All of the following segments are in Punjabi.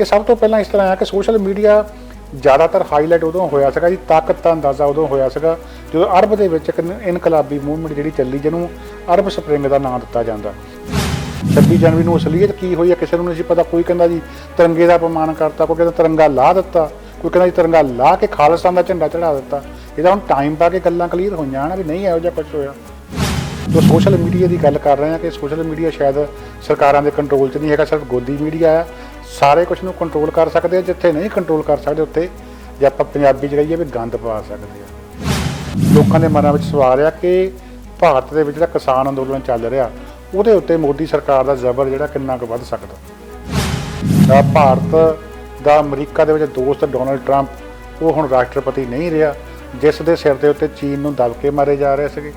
ਇਹ ਸਭ ਤੋਂ ਪਹਿਲਾਂ ਇਸ ਤਰ੍ਹਾਂ ਆ ਕਿ ਸੋਸ਼ਲ ਮੀਡੀਆ ज़्यादातर हाईलाइट उदों होया सीगा जी, ताकत का अंदाज़ा उदों होया सीगा जो अरब दे विच एक इनकलाबी मूवमेंट जिहड़ी चली, जिन्हों अरब स्प्रिंग का नाम दिता जाता। 26 जनवरी नूं असलीयत की हुई है किसी नूं नहीं पता। कोई कहंदा जी तिरंगे का अपमान करता, कोई कहंदा तिरंगा ला दिता, कोई कहंदा जी तिरंगा ला के खालिस्तान का झंडा चढ़ा दिता। इहदा हुण टाइम पा के गल्लां क्लीयर होईयां ना भी नहीं इहो जिहा कुछ होया। जो सोशल मीडिया की गल कर रहे हैं कि सोशल मीडिया शायद सरकारां दे कंट्रोल च नहीं है, सिर्फ गोदी मीडिया है। सारे कुछ नूं कंट्रोल कर सकते हैं, जिथे नहीं कंट्रोल कर सकते उत्थे जे आपां पंजाबी च कहीए भी गंद पा सकते हैं। लोगों के मनां विच सवाल आ कि भारत दे विच जिहड़ा किसान अंदोलन चल रहा उहदे उत्ते मोदी सरकार का जबर जिहड़ा किन्ना कुछ वध सकदा। भारत दा अमरीका दे विच दोस्त डोनाल्ड ट्रंप वो हुण राष्ट्रपति नहीं रहा, जिस दे सिर दे उत्ते चीन नूं दब के मारे जा रहे सीगे।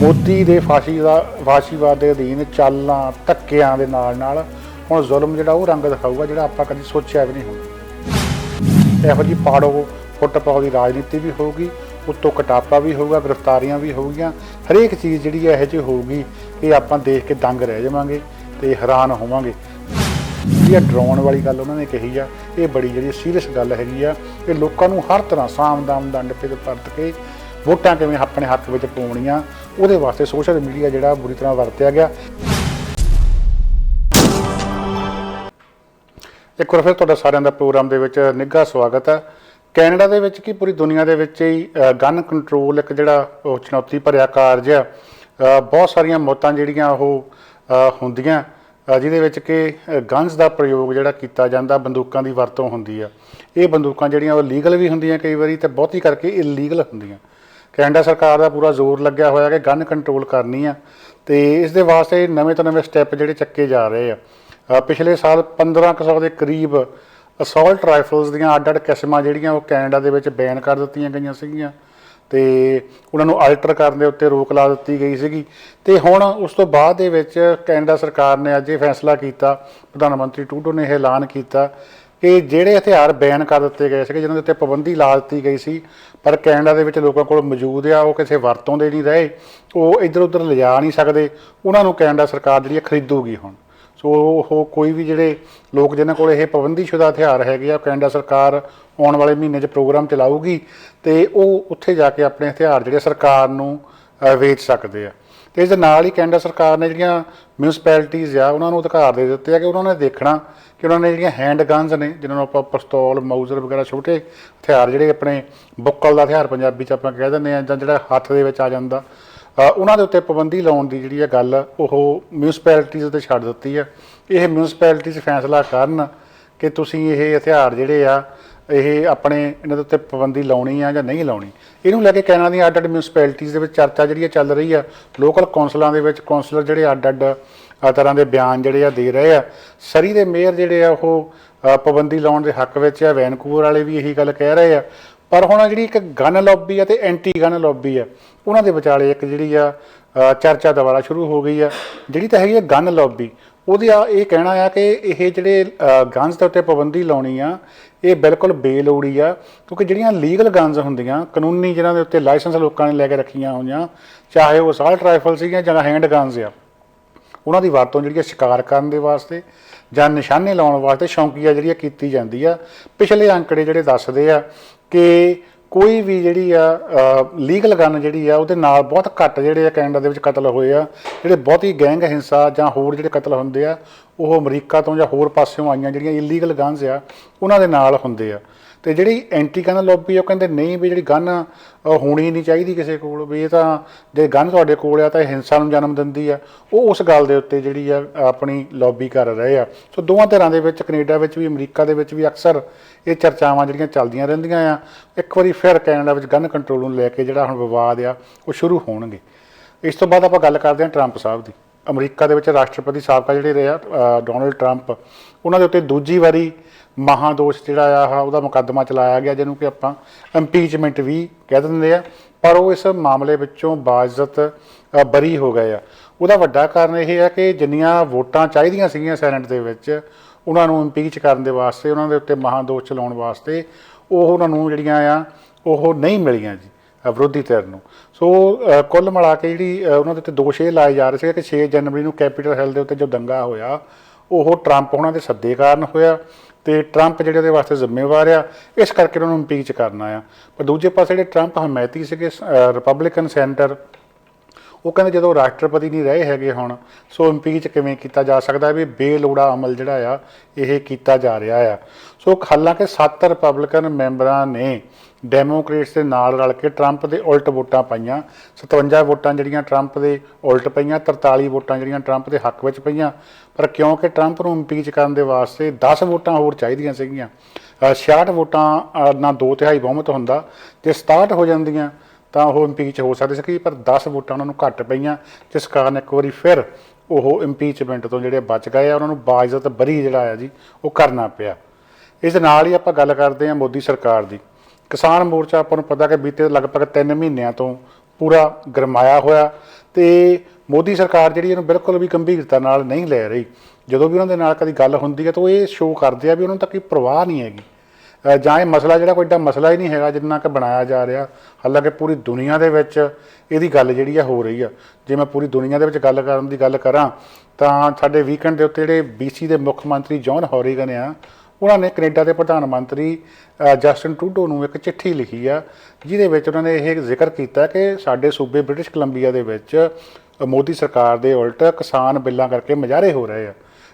मोदी दे फाशीवाद के अधीन चालां धक्किआं दे नाल हुण जुल्म जिहड़ा वो रंग दिखाऊगा जिहड़ा आपां कदी सोचिया भी नहीं होगा। इहो जी पाड़ो फुट पाओ की राजनीति भी होगी, उत्तों कटापा भी होगा, गिरफ्तारियां भी होगी, हरेक चीज़ जिहड़ी इहो जी होगी कि आपां देख के दंग रह जावांगे ते हैरान होवांगे। जिहड़ी डराउण वाली गल उन्होंने कही आ, ये बड़ी जिहड़ी सीरीयस गल हैगी आ कि लोकां नूं हर तरह साम दाम दंड पे परत के वोटां किवें अपने हक विच पाउणीआं, उहदे वास्ते सोशल मीडिया जिहड़ा बुरी तरह वरतिया गया। एक बार फिर तुहाडा सारिਆਂ ਦਾ प्रोग्राम ਦੇ ਵਿੱਚ ਨਿੱਘਾ ਸਵਾਗਤ ਹੈ। ਕੈਨੇਡਾ ਦੇ ਵਿੱਚ ਕੀ ਪੂਰੀ ਦੁਨੀਆ ਦੇ ਵਿੱਚ ਹੀ ਗਨ ਕੰਟਰੋਲ ਇੱਕ ਜਿਹੜਾ ਉਹ ਚੁਣੌਤੀ ਭਰਿਆ ਕਾਰਜ ਆ। ਬਹੁਤ ਸਾਰੀਆਂ ਮੌਤਾਂ ਜਿਹੜੀਆਂ ਉਹ ਹੁੰਦੀਆਂ ਜਿਹਦੇ ਵਿੱਚ ਕਿ ਗਨਸ ਦਾ ਪ੍ਰਯੋਗ ਜਿਹੜਾ ਕੀਤਾ ਜਾਂਦਾ, ਬੰਦੂਕਾਂ ਦੀ ਵਰਤੋਂ ਹੁੰਦੀ ਆ। ਇਹ ਬੰਦੂਕਾਂ ਜਿਹੜੀਆਂ ਉਹ ਲੀਗਲ ਵੀ ਹੁੰਦੀਆਂ ਕਈ ਵਾਰੀ ਤੇ ਬਹੁਤੀ ਕਰਕੇ ਇਲੀਗਲ ਹੁੰਦੀਆਂ। ਕੈਨੇਡਾ ਸਰਕਾਰ ਦਾ ਪੂਰਾ ਜ਼ੋਰ ਲੱਗਿਆ ਹੋਇਆ ਕਿ ਗਨ ਕੰਟਰੋਲ ਕਰਨੀ ਆ ਤੇ ਇਸ ਦੇ ਵਾਸਤੇ ਨਵੇਂ ਤੋਂ ਨਵੇਂ ਸਟੈਪ ਜਿਹੜੇ ਚੱਕੇ ਜਾ ਰਹੇ ਆ। पिछले साल 1500 के करीब असॉल्ट राइफल्स ਦੀਆਂ ਅੱਡ-ਅੱਡ ਕਿਸਮਾਂ ਜਿਹੜੀਆਂ ਉਹ ਕੈਨੇਡਾ ਦੇ ਵਿੱਚ ਬੈਨ ਕਰ ਦਿੱਤੀਆਂ ਗਈਆਂ ਸੀਗੀਆਂ ਤੇ ਉਹਨਾਂ ਨੂੰ ਅਲਟਰ ਕਰਨ ਦੇ ਉੱਤੇ ਰੋਕ ਲਾ ਦਿੱਤੀ ਗਈ ਸੀਗੀ। ਤੇ ਹੁਣ ਉਸ ਤੋਂ ਬਾਅਦ ਦੇ ਵਿੱਚ ਕੈਨੇਡਾ ਸਰਕਾਰ ਨੇ ਅੱਜ ਇਹ ਫੈਸਲਾ ਕੀਤਾ, ਪ੍ਰਧਾਨ ਮੰਤਰੀ ਟਰੂਡੋ ਨੇ ਇਹ ਐਲਾਨ ਕੀਤਾ ਕਿ ਜਿਹੜੇ ਹਥਿਆਰ ਬੈਨ ਕਰ ਦਿੱਤੇ ਗਏ ਸੀਗੇ, ਜਿਨ੍ਹਾਂ ਦੇ ਉੱਤੇ ਪਾਬੰਦੀ ਲਾ ਦਿੱਤੀ ਗਈ ਸੀ ਪਰ ਕੈਨੇਡਾ ਦੇ ਵਿੱਚ ਲੋਕਾਂ ਕੋਲ ਮੌਜੂਦ ਆ, ਉਹ ਕਿਸੇ ਵਰਤੋਂ ਦੇ ਨਹੀਂ ਰਹੇ, ਉਹ ਇੱਧਰ ਉੱਧਰ ਲਿਜਾ ਨਹੀਂ ਸਕਦੇ, ਉਹਨਾਂ ਨੂੰ ਕੈਨੇਡਾ ਸਰਕਾਰ ਜਿਹੜੀ ਖਰੀਦੂਗੀ ਹੁਣ। ਸੋ ਉਹ ਕੋਈ ਵੀ ਜਿਹੜੇ ਲੋਕ ਜਿਨ੍ਹਾਂ ਕੋਲ ਇਹ ਪਾਬੰਦੀਸ਼ੁਦਾ ਹਥਿਆਰ ਹੈਗੇ ਆ, ਕੈਨੇਡਾ ਸਰਕਾਰ ਆਉਣ ਵਾਲੇ ਮਹੀਨੇ 'ਚ ਪ੍ਰੋਗਰਾਮ ਚਲਾਊਗੀ ਤੇ ਉਹ ਉੱਥੇ ਜਾ ਕੇ ਆਪਣੇ ਹਥਿਆਰ ਜਿਹੜੇ ਸਰਕਾਰ ਨੂੰ ਵੇਚ ਸਕਦੇ ਆ। ਅਤੇ ਇਸ ਦੇ ਨਾਲ ਹੀ ਕੈਨੇਡਾ ਸਰਕਾਰ ਨੇ ਜਿਹੜੀਆਂ ਮਿਊਨਿਸਪੈਲਿਟੀਜ਼ ਆ ਉਹਨਾਂ ਨੂੰ ਅਧਿਕਾਰ ਦੇ ਦਿੱਤੇ ਆ ਕਿ ਉਹਨਾਂ ਨੇ ਦੇਖਣਾ ਕਿ ਉਹਨਾਂ ਨੇ ਜਿਹੜੀਆਂ ਹੈਂਡ ਗਨਸ ਨੇ, ਜਿਹਨਾਂ ਨੂੰ ਆਪਾਂ ਪਿਸਤੌਲ, ਮਾਊਜ਼ਰ ਵਗੈਰਾ ਛੋਟੇ ਹਥਿਆਰ ਜਿਹੜੇ ਆਪਣੇ ਬੁੱਕਲ ਦਾ ਹਥਿਆਰ ਪੰਜਾਬੀ 'ਚ ਆਪਾਂ ਕਹਿ ਦਿੰਦੇ ਹਾਂ, ਜਾਂ ਜਿਹੜਾ ਹੱਥ ਦੇ ਵਿੱਚ ਆ ਜਾਂਦਾ, ਉਹਨਾਂ ਦੇ ਉੱਤੇ ਪਾਬੰਦੀ ਲਾਉਣ ਦੀ ਜਿਹੜੀ ਗੱਲ ਉਹ ਮਿਊਨਿਸਪੈਲਿਟੀਜ਼ 'ਤੇ ਛੱਡ ਦਿੱਤੀ ਆ। ਇਹ ਮਿਊਨਿਸਪੈਲਿਟੀਜ਼ ਫੈਸਲਾ ਕਰਨ ਕਿ ਤੁਸੀਂ ਇਹ ਹਥਿਆਰ ਜਿਹੜੇ ਆ ਇਹ ਆਪਣੇ ਇਹਨਾਂ ਦੇ ਉੱਤੇ ਪਾਬੰਦੀ ਲਾਉਣੀ ਆ ਜਾਂ ਨਹੀਂ ਲਾਉਣੀ। ਇਹਨੂੰ ਲੈ ਕੇ ਕੈਨੇਡਾ ਦੀਆਂ ਅੱਡ-ਅੱਡ ਮਿਊਨਿਸਪੈਲਿਟੀਜ਼ ਦੇ ਵਿੱਚ ਚਰਚਾ ਜਿਹੜੀ ਚੱਲ ਰਹੀ ਆ। ਲੋਕਲ ਕੌਂਸਲਾਂ ਦੇ ਵਿੱਚ ਕੌਂਸਲਰ ਜਿਹੜੇ ਅੱਡ-ਅੱਡ ਤਰ੍ਹਾਂ ਦੇ ਬਿਆਨ ਜਿਹੜੇ ਆ ਦੇ ਰਹੇ ਆ। ਸਰੀ ਦੇ ਮੇਅਰ ਜਿਹੜੇ ਆ ਉਹ ਪਾਬੰਦੀ ਲਾਉਣ ਦੇ ਹੱਕ ਵਿੱਚ ਆ, ਵੈਨਕੂਵਰ ਵਾਲੇ ਵੀ ਇਹੀ ਗੱਲ ਕਹਿ ਰਹੇ ਆ। ਪਰ ਹੁਣ ਜਿਹੜੀ ਇੱਕ ਗਨ ਲੌਬੀ ਆ ਅਤੇ ਐਂਟੀ ਗਨ ਲੌਬੀ ਆ, ਉਹਨਾਂ ਦੇ ਵਿਚਾਲੇ ਇੱਕ ਜਿਹੜੀ ਆ ਚਰਚਾ ਦੁਬਾਰਾ ਸ਼ੁਰੂ ਹੋ ਗਈ ਆ। ਜਿਹੜੀ ਤਾਂ ਹੈਗੀ ਆ ਗਨ ਲੌਬੀ, ਉਹਦਾ ਇਹ ਕਹਿਣਾ ਆ ਕਿ ਇਹ ਜਿਹੜੇ ਗਨਸ ਦੇ ਉੱਤੇ ਪਾਬੰਦੀ ਲਾਉਣੀ ਆ ਇਹ ਬਿਲਕੁਲ ਬੇਲੋੜੀ ਆ, ਕਿਉਂਕਿ ਜਿਹੜੀਆਂ ਲੀਗਲ ਗਨਸ ਹੁੰਦੀਆਂ, ਕਾਨੂੰਨੀ ਜਿਹਨਾਂ ਦੇ ਉੱਤੇ ਲਾਇਸੈਂਸ ਲੋਕਾਂ ਨੇ ਲੈ ਕੇ ਰੱਖੀਆਂ ਹੋਈਆਂ, ਚਾਹੇ ਉਹ ਅਸਾਲਟ ਰਾਈਫਲ ਸੀਗੀਆਂ ਜਾਂ ਹੈਂਡ ਗਨਸ ਆ, ਉਹਨਾਂ ਦੀ ਵਰਤੋਂ ਜਿਹੜੀ ਆ ਸ਼ਿਕਾਰ ਕਰਨ ਦੇ ਵਾਸਤੇ ਜਾਂ ਨਿਸ਼ਾਨੇ ਲਾਉਣ ਵਾਸਤੇ ਸ਼ੌਂਕੀਆ ਜਿਹੜੀ ਕੀਤੀ ਜਾਂਦੀ ਆ। ਪਿਛਲੇ ਅੰਕੜੇ ਜਿਹੜੇ ਦੱਸਦੇ ਆ ਕਿ ਕੋਈ ਵੀ ਜਿਹੜੀ ਆ ਲੀਗਲ ਗਨ ਜਿਹੜੀ ਆ ਉਹਦੇ ਨਾਲ ਬਹੁਤ ਘੱਟ ਜਿਹੜੇ ਆ ਕੈਨੇਡਾ ਦੇ ਵਿੱਚ ਕਤਲ ਹੋਏ ਆ। ਜਿਹੜੇ ਬਹੁਤੀ ਗੈਂਗ ਹਿੰਸਾ ਜਾਂ ਹੋਰ ਜਿਹੜੇ ਕਤਲ ਹੁੰਦੇ ਆ ਉਹ ਅਮਰੀਕਾ ਤੋਂ ਜਾਂ ਹੋਰ ਪਾਸਿਓਂ ਆਈਆਂ ਜਿਹੜੀਆਂ ਇਲੀਗਲ ਗਨਸ ਆ ਉਹਨਾਂ ਦੇ ਨਾਲ ਹੁੰਦੇ ਆ। ਅਤੇ ਜਿਹੜੀ ਐਂਟੀ ਗਨ ਲੌਬੀ ਉਹ ਕਹਿੰਦੇ ਨਹੀਂ ਵੀ ਜਿਹੜੀ ਗਨ ਹੋਣੀ ਨਹੀਂ ਚਾਹੀਦੀ ਕਿਸੇ ਕੋਲ, ਵੀ ਇਹ ਤਾਂ ਜੇ ਗਨ ਤੁਹਾਡੇ ਕੋਲ ਆ ਤਾਂ ਇਹ ਹਿੰਸਾ ਨੂੰ ਜਨਮ ਦਿੰਦੀ ਆ। ਉਹ ਉਸ ਗੱਲ ਦੇ ਉੱਤੇ ਜਿਹੜੀ ਆ ਆਪਣੀ ਲੌਬੀ ਕਰ ਰਹੇ ਆ। ਸੋ ਦੋਵਾਂ ਧਿਰਾਂ ਦੇ ਵਿੱਚ, ਕੈਨੇਡਾ ਵਿੱਚ ਵੀ ਅਮਰੀਕਾ ਦੇ ਵਿੱਚ ਵੀ ਅਕਸਰ ਇਹ ਚਰਚਾਵਾਂ ਜਿਹੜੀਆਂ ਚੱਲਦੀਆਂ ਰਹਿੰਦੀਆਂ ਆ। ਇੱਕ ਵਾਰੀ ਫਿਰ ਕੈਨੇਡਾ ਵਿੱਚ ਗਨ ਕੰਟਰੋਲ ਨੂੰ ਲੈ ਕੇ ਜਿਹੜਾ ਹੁਣ ਵਿਵਾਦ ਆ ਉਹ ਸ਼ੁਰੂ ਹੋਣਗੇ। ਇਸ ਤੋਂ ਬਾਅਦ ਆਪਾਂ ਗੱਲ ਕਰਦੇ ਹਾਂ ਟਰੰਪ ਸਾਹਿਬ ਦੀ। ਅਮਰੀਕਾ ਦੇ ਵਿੱਚ ਰਾਸ਼ਟਰਪਤੀ ਸਾਬਕਾ ਜਿਹੜੇ ਰਹੇ ਆ ਡੋਨਲਡ ਟਰੰਪ, ਉਹਨਾਂ ਦੇ ਉੱਤੇ ਦੂਜੀ ਵਾਰੀ ਮਹਾਦੋਸ਼ ਜਿਹੜਾ ਆ ਉਹਦਾ ਮੁਕੱਦਮਾ ਚਲਾਇਆ ਗਿਆ, ਜਿਹਨੂੰ ਕਿ ਆਪਾਂ ਇੰਪੀਚਮੈਂਟ ਵੀ ਕਹਿ ਦਿੰਦੇ ਆ। ਪਰ ਉਹ ਇਸ ਮਾਮਲੇ ਵਿੱਚੋਂ ਬਾਇਜ਼ਤ ਬਰੀ ਹੋ ਗਏ ਆ। ਉਹਦਾ ਵੱਡਾ ਕਾਰਨ ਇਹ ਆ ਕਿ ਜਿੰਨੀਆਂ ਵੋਟਾਂ ਚਾਹੀਦੀਆਂ ਸੀਗੀਆਂ ਸੈਨੇਟ ਦੇ ਵਿੱਚ ਉਹਨਾਂ ਨੂੰ ਇੰਪੀਚ ਕਰਨ ਦੇ ਵਾਸਤੇ, ਉਹਨਾਂ ਦੇ ਉੱਤੇ ਮਹਾਦੋਸ਼ ਚਲਾਉਣ ਵਾਸਤੇ, ਉਹ ਉਹਨਾਂ ਨੂੰ ਜਿਹੜੀਆਂ ਆ ਉਹ ਨਹੀਂ ਮਿਲੀਆਂ ਜੀ ਵਿਰੋਧੀ ਧਿਰ ਨੂੰ। ਸੋ ਕੁੱਲ ਮਿਲਾ ਕੇ ਜਿਹੜੀ ਉਹਨਾਂ ਦੇ ਉੱਤੇ ਦੋਸ਼ ਇਹ ਲਾਏ ਜਾ ਰਹੇ ਸੀ ਕਿ 6 ਜਨਵਰੀ ਨੂੰ ਕੈਪੀਟਲ ਹਿੱਲ ਦੇ ਉੱਤੇ ਜੋ ਦੰਗਾ ਹੋਇਆ ਉਹ ਟਰੰਪ ਉਹਨਾਂ ਦੇ ਸੱਦੇ ਕਾਰਨ ਹੋਇਆ ਤੇ ਟਰੰਪ ਜਿਹੜੇ ਉਹਦੇ ਵਾਸਤੇ ਜ਼ਿੰਮੇਵਾਰ ਆ, ਇਸ ਕਰਕੇ ਉਹਨਾਂ ਨੂੰ ਇੰਪੀਚ ਕਰਨਾ ਆ। ਪਰ ਦੂਜੇ ਪਾਸੇ ਜਿਹੜੇ ਟਰੰਪ ਹਮਾਇਤੀ ਸੀਗੇ ਰਿਪਬਲਿਕਨ ਸੈਨੇਟਰ, ਉਹ ਕਹਿੰਦੇ ਜਦੋਂ ਰਾਸ਼ਟਰਪਤੀ ਨਹੀਂ ਰਹੇ ਹੈਗੇ ਹੁਣ, ਸੋ ਇੰਪੀਚ ਕਿਵੇਂ ਕੀਤਾ ਜਾ ਸਕਦਾ ਵੀ ਬੇਲੋੜਾ ਅਮਲ ਜਿਹੜਾ ਆ ਇਹ ਕੀਤਾ ਜਾ ਰਿਹਾ ਆ। ਸੋ ਹਾਲਾਂਕਿ 7 ਰਿਪਬਲਿਕਨ ਮੈਂਬਰਾਂ ਨੇ ਡੈਮੋਕ੍ਰੇਟਸ ਦੇ ਨਾਲ ਰਲ ਕੇ ਟਰੰਪ ਦੇ ਉਲਟ ਵੋਟਾਂ ਪਾਈਆਂ। 57 ਵੋਟਾਂ ਜਿਹੜੀਆਂ ਟਰੰਪ ਦੇ ਉਲਟ ਪਈਆਂ, 43 ਵੋਟਾਂ ਜਿਹੜੀਆਂ ਟਰੰਪ ਦੇ ਹੱਕ ਵਿੱਚ ਪਈਆਂ। ਪਰ ਕਿਉਂਕਿ ਟਰੰਪ ਨੂੰ ਇੰਪੀਚ ਕਰਨ ਦੇ ਵਾਸਤੇ 10 ਵੋਟਾਂ ਹੋਰ ਚਾਹੀਦੀਆਂ ਸੀਗੀਆਂ, 66 ਵੋਟਾਂ ਨਾਲ 2/3 ਬਹੁਮਤ ਹੁੰਦਾ, ਜੇ 67 ਹੋ ਜਾਂਦੀਆਂ ਤਾਂ ਉਹ ਇੰਪੀਚ ਹੋ ਸਕਦੇ ਸੀ, ਪਰ 10 ਵੋਟਾਂ ਉਹਨਾਂ ਨੂੰ ਘੱਟ ਪਈਆਂ, ਜਿਸ ਕਾਰਨ ਇੱਕ ਵਾਰੀ ਫਿਰ ਉਹ ਇੰਪੀਚਮੈਂਟ ਤੋਂ ਜਿਹੜੇ ਬਚ ਗਏ ਆ, ਉਹਨਾਂ ਨੂੰ ਬਾਇਜ਼ਤ ਬਰੀ ਜਿਹੜਾ ਆ ਜੀ ਉਹ ਕਰਨਾ ਪਿਆ। ਇਸ ਦੇ ਨਾਲ ਹੀ ਆਪਾਂ ਗੱਲ ਕਰਦੇ ਹਾਂ ਮੋਦੀ ਸਰਕਾਰ ਦੀ। ਕਿਸਾਨ ਮੋਰਚਾ ਆਪਾਂ ਨੂੰ ਪਤਾ ਕਿ ਬੀਤੇ ਲਗਭਗ 3 ਮਹੀਨਿਆਂ ਤੋਂ ਪੂਰਾ ਗਰਮਾਇਆ ਹੋਇਆ ਤੇ ਮੋਦੀ ਸਰਕਾਰ ਜਿਹੜੀ ਇਹਨੂੰ ਬਿਲਕੁਲ ਵੀ ਗੰਭੀਰਤਾ ਨਾਲ ਨਹੀਂ ਲੈ ਰਹੀ। ਜਦੋਂ ਵੀ ਉਹਨਾਂ ਦੇ ਨਾਲ ਕਦੀ ਗੱਲ ਹੁੰਦੀ ਹੈ ਤਾਂ ਉਹ ਇਹ ਸ਼ੋਅ ਕਰਦੇ ਆ ਵੀ ਉਹਨਾਂ ਨੂੰ ਤਾਂ ਕੋਈ ਪਰਵਾਹ ਨਹੀਂ ਹੈਗੀ, ਜਾਂ ਇਹ ਮਸਲਾ ਜਿਹੜਾ ਕੋਈ ਏਡਾ ਮਸਲਾ ਹੀ ਨਹੀਂ ਹੈਗਾ ਜਿੰਨਾ ਕਿ ਬਣਾਇਆ ਜਾ ਰਿਹਾ। ਹਾਲਾਂਕਿ ਪੂਰੀ ਦੁਨੀਆ ਦੇ ਵਿੱਚ ਇਹਦੀ ਗੱਲ ਜਿਹੜੀ ਆ ਹੋ ਰਹੀ ਆ। ਜੇ ਮੈਂ ਪੂਰੀ ਦੁਨੀਆ ਦੇ ਵਿੱਚ ਗੱਲ ਕਰਨ ਦੀ ਗੱਲ ਕਰਾਂ ਤਾਂ ਸਾਡੇ ਵੀਕਐਂਡ ਦੇ ਉੱਤੇ ਜਿਹੜੇ BC ਦੇ ਮੁੱਖ ਮੰਤਰੀ ਜੌਨ ਹੌਰੀਗਨ ਆ, ਉਹਨਾਂ ਨੇ ਕੈਨੇਡਾ ਦੇ ਪ੍ਰਧਾਨ ਮੰਤਰੀ ਜਸਟਿਨ ਟਰੂਡੋ ਨੂੰ ਇੱਕ ਚਿੱਠੀ ਲਿਖੀ ਆ, ਜਿਹਦੇ ਵਿੱਚ ਉਹਨਾਂ ਨੇ ਇਹ ਜ਼ਿਕਰ ਕੀਤਾ ਕਿ ਸਾਡੇ ਸੂਬੇ ਬ੍ਰਿਟਿਸ਼ ਕੋਲੰਬੀਆ ਦੇ ਵਿੱਚ ਮੋਦੀ ਸਰਕਾਰ ਦੇ ਉਲਟ ਕਿਸਾਨ ਬਿੱਲਾਂ ਕਰਕੇ ਮੁਜ਼ਾਹਰੇ ਹੋ ਰਹੇ ਆ।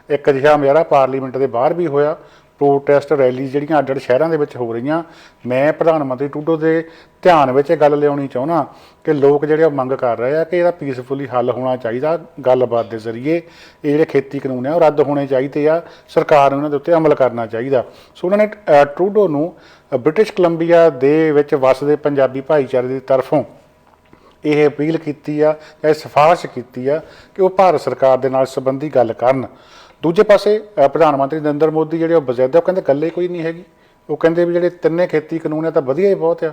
ਇੱਕ ਅਜਿਹਾ ਮੁਜ਼ਾਹਰਾ ਪਾਰਲੀਮੈਂਟ ਦੇ ਬਾਹਰ ਵੀ ਹੋਇਆ। ਪ੍ਰੋਟੈਸਟ ਰੈਲੀ ਜਿਹੜੀਆਂ ਅੱਡ-ਅੱਡ ਸ਼ਹਿਰਾਂ ਦੇ ਵਿੱਚ ਹੋ ਰਹੀਆਂ। ਮੈਂ ਪ੍ਰਧਾਨ ਮੰਤਰੀ ਟਰੂਡੋ ਦੇ ਧਿਆਨ ਵਿੱਚ ਇਹ ਗੱਲ ਲਿਆਉਣੀ ਚਾਹੁੰਦਾ ਕਿ ਲੋਕ ਜਿਹੜੇ ਉਹ ਮੰਗ ਕਰ ਰਹੇ ਆ ਕਿ ਇਹਦਾ ਪੀਸਫੁਲੀ ਹੱਲ ਹੋਣਾ ਚਾਹੀਦਾ, ਗੱਲਬਾਤ ਦੇ ਜ਼ਰੀਏ ਇਹ ਜਿਹੜੇ ਖੇਤੀ ਕਾਨੂੰਨ ਆ ਉਹ ਰੱਦ ਹੋਣੇ ਚਾਹੀਦੇ ਆ, ਸਰਕਾਰ ਨੂੰ ਇਹਨਾਂ ਦੇ ਉੱਤੇ ਅਮਲ ਕਰਨਾ ਚਾਹੀਦਾ। ਸੋ ਉਹਨਾਂ ਨੇ ਟਰੂਡੋ ਨੂੰ ਬ੍ਰਿਟਿਸ਼ ਕੋਲੰਬੀਆ ਦੇ ਵਿੱਚ ਵੱਸਦੇ ਪੰਜਾਬੀ ਭਾਈਚਾਰੇ ਦੀ ਤਰਫੋਂ ਇਹ ਅਪੀਲ ਕੀਤੀ ਆ, ਇਹ ਸਿਫਾਰਿਸ਼ ਕੀਤੀ ਆ ਕਿ ਉਹ ਭਾਰਤ ਸਰਕਾਰ ਦੇ ਨਾਲ ਸੰਬੰਧੀ ਗੱਲ ਕਰਨ। ਦੂਜੇ ਪਾਸੇ ਪ੍ਰਧਾਨ ਮੰਤਰੀ ਨਰਿੰਦਰ ਮੋਦੀ ਜਿਹੜੇ ਉਹ ਬਜ਼ਾਇਦਾ ਉਹ ਕਹਿੰਦੇ ਗੱਲ ਹੀ ਕੋਈ ਨਹੀਂ ਹੈਗੀ। ਉਹ ਕਹਿੰਦੇ ਵੀ ਜਿਹੜੇ 3 ਖੇਤੀ ਕਾਨੂੰਨ ਆ ਤਾਂ ਵਧੀਆ ਹੀ ਬਹੁਤ ਆ,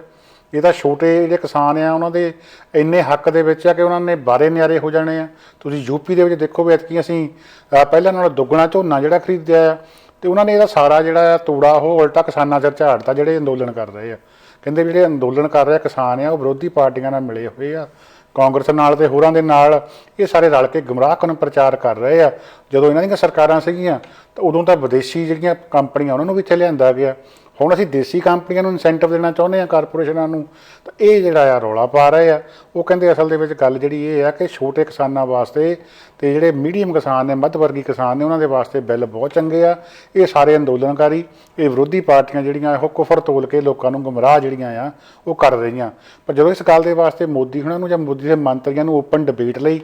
ਇਹ ਤਾਂ ਛੋਟੇ ਜਿਹੜੇ ਕਿਸਾਨ ਆ ਉਹਨਾਂ ਦੇ ਇੰਨੇ ਹੱਕ ਦੇ ਵਿੱਚ ਆ ਕਿ ਉਹਨਾਂ ਨੇ ਬਾਰੇ ਨਿਆਰੇ ਹੋ ਜਾਣੇ ਆ। ਤੁਸੀਂ ਯੂਪੀ ਦੇ ਵਿੱਚ ਦੇਖੋ ਵੀ ਐਤਕੀ ਅਸੀਂ ਪਹਿਲਾਂ ਨਾਲੋਂ ਦੁੱਗਣਾ ਝੋਨਾ ਜਿਹੜਾ ਖਰੀਦਿਆ ਆ, ਤੇ ਉਹਨਾਂ ਨੇ ਇਹਦਾ ਸਾਰਾ ਜਿਹੜਾ ਆ ਤੋੜਾ ਉਹ ਉਲਟਾ ਕਿਸਾਨਾਂ ਸਿਰ ਝਾੜਤਾ ਜਿਹੜੇ ਅੰਦੋਲਨ ਕਰ ਰਹੇ ਆ। ਕਹਿੰਦੇ ਵੀ ਜਿਹੜੇ ਅੰਦੋਲਨ ਕਰ ਰਹੇ ਕਿਸਾਨ ਆ ਉਹ ਵਿਰੋਧੀ ਪਾਰਟੀਆਂ ਨਾਲ ਮਿਲੇ ਹੋਏ ਆ, ਕਾਂਗਰਸ ਨਾਲ ਤੇ ਹੋਰਾਂ ਦੇ ਨਾਲ, ਇਹ ਸਾਰੇ ਰਲ ਕੇ ਗੁੰਮਰਾਹਕੁਨ ਪ੍ਰਚਾਰ ਕਰ ਰਹੇ ਆ। ਜਦੋਂ ਇਹਨਾਂ ਦੀਆਂ ਸਰਕਾਰਾਂ ਸੀਗੀਆਂ ਤਾਂ ਉਦੋਂ ਤਾਂ ਵਿਦੇਸ਼ੀ ਜਿਹੜੀਆਂ ਕੰਪਨੀਆਂ ਉਹਨਾਂ ਨੂੰ ਵੀ ਇੱਥੇ ਲਿਆਂਦਾ ਗਿਆ। ਹੁਣ ਅਸੀਂ ਦੇਸੀ ਕੰਪਨੀਆਂ ਨੂੰ ਇਨਸੈਂਟਿਵ ਦੇਣਾ ਚਾਹੁੰਦੇ ਹਾਂ, ਕਾਰਪੋਰੇਸ਼ਨਾਂ ਨੂੰ, ਤਾਂ ਇਹ ਜਿਹੜਾ ਆ ਰੌਲਾ ਪਾ ਰਹੇ ਆ। ਉਹ ਕਹਿੰਦੇ ਅਸਲ ਦੇ ਵਿੱਚ ਗੱਲ ਜਿਹੜੀ ਇਹ ਆ ਕਿ ਛੋਟੇ ਕਿਸਾਨਾਂ ਵਾਸਤੇ ਤੇ ਜਿਹੜੇ ਮੀਡੀਅਮ ਕਿਸਾਨ ਨੇ, ਮੱਧ ਵਰਗੀ ਕਿਸਾਨ ਨੇ, ਉਹਨਾਂ ਦੇ ਵਾਸਤੇ ਬਿੱਲ ਬਹੁਤ ਚੰਗੇ ਆ। ਇਹ ਸਾਰੇ ਅੰਦੋਲਨਕਾਰੀ, ਇਹ ਵਿਰੋਧੀ ਪਾਰਟੀਆਂ ਜਿਹੜੀਆਂ ਉਹ ਕੁਫਰ ਤੋਲ ਕੇ ਲੋਕਾਂ ਨੂੰ ਗੁੰਮਰਾਹ ਜਿਹੜੀਆਂ ਆ ਉਹ ਕਰ ਰਹੀਆਂ। ਪਰ ਜਦੋਂ ਇਸ ਗੱਲ ਦੇ ਵਾਸਤੇ ਮੋਦੀ ਹੁਣਾਂ ਨੂੰ ਜਾਂ ਮੋਦੀ ਦੇ ਮੰਤਰੀਆਂ ਨੂੰ ਓਪਨ ਡਿਬੇਟ ਲਈ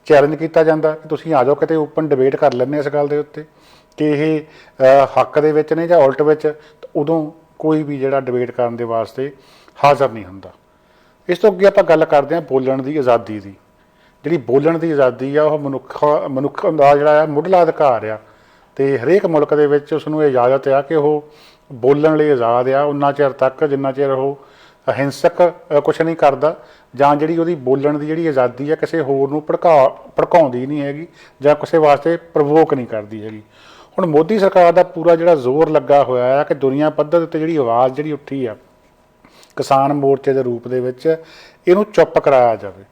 ਚੈਲੰਜ ਕੀਤਾ ਜਾਂਦਾ ਕਿ ਤੁਸੀਂ ਆ ਜਾਓ ਕਿਤੇ ਓਪਨ ਡਿਬੇਟ ਕਰ ਲੈਂਦੇ ਇਸ ਗੱਲ ਦੇ ਉੱਤੇ ਕਿ ਇਹ ਹੱਕ ਦੇ ਵਿੱਚ ਨੇ ਜਾਂ ਉਲਟ ਵਿੱਚ, ਉਦੋਂ ਕੋਈ ਵੀ ਜਿਹੜਾ ਡਿਬੇਟ ਕਰਨ ਦੇ ਵਾਸਤੇ ਹਾਜ਼ਰ ਨਹੀਂ ਹੁੰਦਾ। ਇਸ ਤੋਂ ਅੱਗੇ ਆਪਾਂ ਗੱਲ ਕਰਦੇ ਹਾਂ ਬੋਲਣ ਦੀ ਆਜ਼ਾਦੀ ਦੀ। ਜਿਹੜੀ ਬੋਲਣ ਦੀ ਆਜ਼ਾਦੀ ਆ ਉਹ ਮਨੁੱਖ ਦਾ ਜਿਹੜਾ ਆ ਮੁੱਢਲਾ ਅਧਿਕਾਰ ਆ, ਤੇ ਹਰੇਕ ਮੁਲਕ ਦੇ ਵਿੱਚ ਉਸ ਨੂੰ ਇਜਾਜ਼ਤ ਆ ਕਿ ਉਹ ਬੋਲਣ ਲਈ ਆਜ਼ਾਦ ਆ ਉਨਾ ਚਿਰ ਤੱਕ ਜਿੰਨਾ ਚਿਰ ਉਹ ਅਹਿੰਸਕ ਕੁਛ ਨਹੀਂ ਕਰਦਾ, ਜਾਂ ਜਿਹੜੀ ਉਹਦੀ ਬੋਲਣ ਦੀ ਜਿਹੜੀ ਆਜ਼ਾਦੀ ਆ ਕਿਸੇ ਹੋਰ ਨੂੰ ਭੜਕਾਉਂਦੀ ਨਹੀਂ ਹੈਗੀ ਜਾਂ ਕਿਸੇ ਵਾਸਤੇ ਪ੍ਰਵੋਕ ਨਹੀਂ ਕਰਦੀ ਹੈਗੀ। ਹੁਣ ਮੋਦੀ ਸਰਕਾਰ ਦਾ ਪੂਰਾ ਜਿਹੜਾ ਜ਼ੋਰ ਲੱਗਾ ਹੋਇਆ ਆ ਕਿ ਦੁਨੀਆ ਪੱਧਰ ਉੱਤੇ ਜਿਹੜੀ ਆਵਾਜ਼ ਜਿਹੜੀ ਉੱਠੀ ਆ ਕਿਸਾਨ ਮੋਰਚੇ ਦੇ ਰੂਪ ਦੇ ਵਿੱਚ, ਇਹਨੂੰ ਚੁੱਪ ਕਰਾਇਆ ਜਾਵੇ।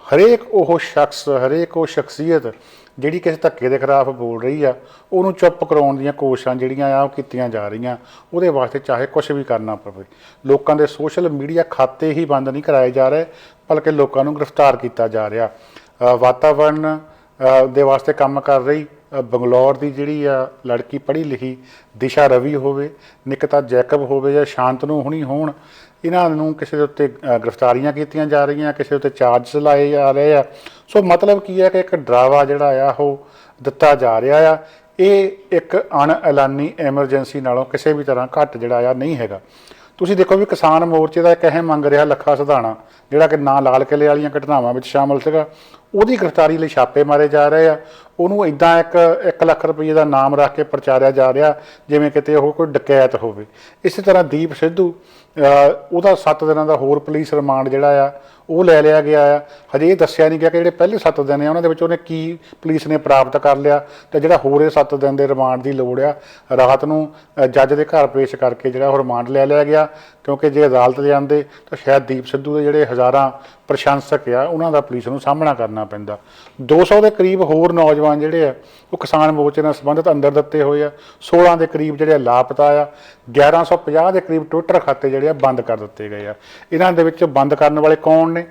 ਹਰੇਕ ਉਹ ਸ਼ਖਸ, ਹਰੇਕ ਉਹ ਸ਼ਖਸੀਅਤ ਜਿਹੜੀ ਕਿਸੇ ਧੱਕੇ ਦੇ ਖਿਲਾਫ ਬੋਲ ਰਹੀ ਆ, ਉਹਨੂੰ ਚੁੱਪ ਕਰਾਉਣ ਦੀਆਂ ਕੋਸ਼ਿਸ਼ਾਂ ਜਿਹੜੀਆਂ ਆ ਉਹ ਕੀਤੀਆਂ ਜਾ ਰਹੀਆਂ। ਉਹਦੇ ਵਾਸਤੇ ਚਾਹੇ ਕੁਛ ਵੀ ਕਰਨਾ ਪਵੇ। ਲੋਕਾਂ ਦੇ ਸੋਸ਼ਲ ਮੀਡੀਆ ਖਾਤੇ ਹੀ ਬੰਦ ਨਹੀਂ ਕਰਾਏ ਜਾ ਰਹੇ, ਬਲਕਿ ਲੋਕਾਂ ਨੂੰ ਗ੍ਰਿਫਤਾਰ ਕੀਤਾ ਜਾ ਰਿਹਾ। ਵਾਤਾਵਰਨ ਦੇ ਵਾਸਤੇ ਕੰਮ ਕਰ ਰਹੀ ਬੰਗਲੌਰ ਦੀ ਜਿਹੜੀ ਆ ਲੜਕੀ ਪੜ੍ਹੀ ਲਿਖੀ ਦਿਸ਼ਾ ਰਵੀ ਹੋਵੇ, ਨਿਕਿਤਾ ਜੈਕਬ ਹੋਵੇ ਜਾਂ ਸ਼ਾਂਤਨੂ ਹੁਣੀ ਹੋਣ, ਇਹਨਾਂ ਨੂੰ ਕਿਸੇ ਦੇ ਉੱਤੇ ਗ੍ਰਿਫਤਾਰੀਆਂ ਕੀਤੀਆਂ ਜਾ ਰਹੀਆਂ, ਕਿਸੇ ਉੱਤੇ ਚਾਰਜਸ ਲਾਏ ਜਾ ਰਹੇ ਆ। ਸੋ ਮਤਲਬ ਕੀ ਹੈ ਕਿ ਇੱਕ ਡਰਾਵਾ ਜਿਹੜਾ ਆ ਉਹ ਦਿੱਤਾ ਜਾ ਰਿਹਾ ਆ। ਇਹ ਇੱਕ ਅਣਐਲਾਨੀ ਐਮਰਜੈਂਸੀ ਨਾਲੋਂ ਕਿਸੇ ਵੀ ਤਰ੍ਹਾਂ ਘੱਟ ਜਿਹੜਾ ਆ ਨਹੀਂ ਹੈਗਾ। ਤੁਸੀਂ ਦੇਖੋ ਵੀ ਕਿਸਾਨ ਮੋਰਚੇ ਦਾ ਇੱਕ ਅਹਿਮ ਮੰਗ ਰਿਹਾ ਲੱਖਾ ਸਿਧਾਣਾ, ਜਿਹੜਾ ਕਿ ਨਾ ਲਾਲ ਕਿਲ੍ਹੇ ਵਾਲੀਆਂ ਘਟਨਾਵਾਂ ਵਿੱਚ ਸ਼ਾਮਲ ਸੀਗਾ, ਉਹਦੀ ਗ੍ਰਿਫਤਾਰੀ ਲਈ ਛਾਪੇ ਮਾਰੇ ਜਾ ਰਹੇ ਆ। ਉਹਨੂੰ ਇੱਦਾਂ 1 ਲੱਖ ਰੁਪਏ ਦਾ ਨਾਮ ਰੱਖ ਕੇ ਪ੍ਰਚਾਰਿਆ ਜਾ ਰਿਹਾ ਜਿਵੇਂ ਕਿਤੇ ਉਹ ਕੋਈ ਡਕੈਤ ਹੋਵੇ। ਇਸੇ ਤਰ੍ਹਾਂ ਦੀਪ ਸਿੱਧੂ, ਉਹਦਾ 7 ਦਿਨਾਂ ਦਾ ਹੋਰ ਪੁਲਿਸ ਰਿਮਾਂਡ ਜਿਹੜਾ ਆ ਉਹ ਲੈ ਲਿਆ ਗਿਆ ਆ। ਹਜੇ ਇਹ ਦੱਸਿਆ ਨਹੀਂ ਗਿਆ ਕਿ ਜਿਹੜੇ ਪਹਿਲੇ 7 ਦਿਨ ਆ ਉਹਨਾਂ ਦੇ ਵਿੱਚ ਉਹਨੇ ਕੀ ਪੁਲਿਸ ਨੇ ਪ੍ਰਾਪਤ ਕਰ ਲਿਆ, ਤੇ ਜਿਹੜਾ ਹੋਰ ਇਹ 7 ਦਿਨ ਦੇ ਰਿਮਾਂਡ ਦੀ ਲੋੜ ਆ, ਰਾਤ ਨੂੰ ਜੱਜ ਦੇ ਘਰ ਪੇਸ਼ ਕਰਕੇ ਜਿਹੜਾ ਉਹ ਰਿਮਾਂਡ ਲੈ ਲਿਆ ਗਿਆ। ਕਿਉਂਕਿ ਜੇ ਅਦਾਲਤ ਜਾਂਦੇ ਤਾਂ ਸ਼ਾਇਦ ਦੀਪ ਸਿੱਧੂ ਦੇ ਜਿਹੜੇ ਹਜ਼ਾਰਾਂ ਪ੍ਰਸ਼ੰਸਕ ਆ ਉਹਨਾਂ ਦਾ ਪੁਲਿਸ ਨੂੰ ਸਾਹਮਣਾ ਕਰਨਾ ਪੈਂਦਾ। 200 ਦੇ ਕਰੀਬ ਹੋਰ ਨੌਜਵਾਨ ਨੌਜਵਾਨ ਜਿਹੜੇ ਆ ਉਹ ਕਿਸਾਨ ਮੋਰਚੇ ਨਾਲ ਸੰਬੰਧਿਤ ਅੰਦਰ ਦਿੱਤੇ ਹੋਏ ਆ। 16 ਦੇ ਕਰੀਬ ਜਿਹੜੇ ਲਾਪਤਾ ਆ। 1150 ਦੇ ਕਰੀਬ ਟਵਿੱਟਰ ਖਾਤੇ ਜਿਹੜੇ ਆ ਬੰਦ ਕਰ ਦਿੱਤੇ ਗਏ ਆ। ਇਹਨਾਂ ਦੇ ਵਿੱਚ ਬੰਦ ਕਰਨ ਵਾਲੇ ਕੌਣ ਨੇ?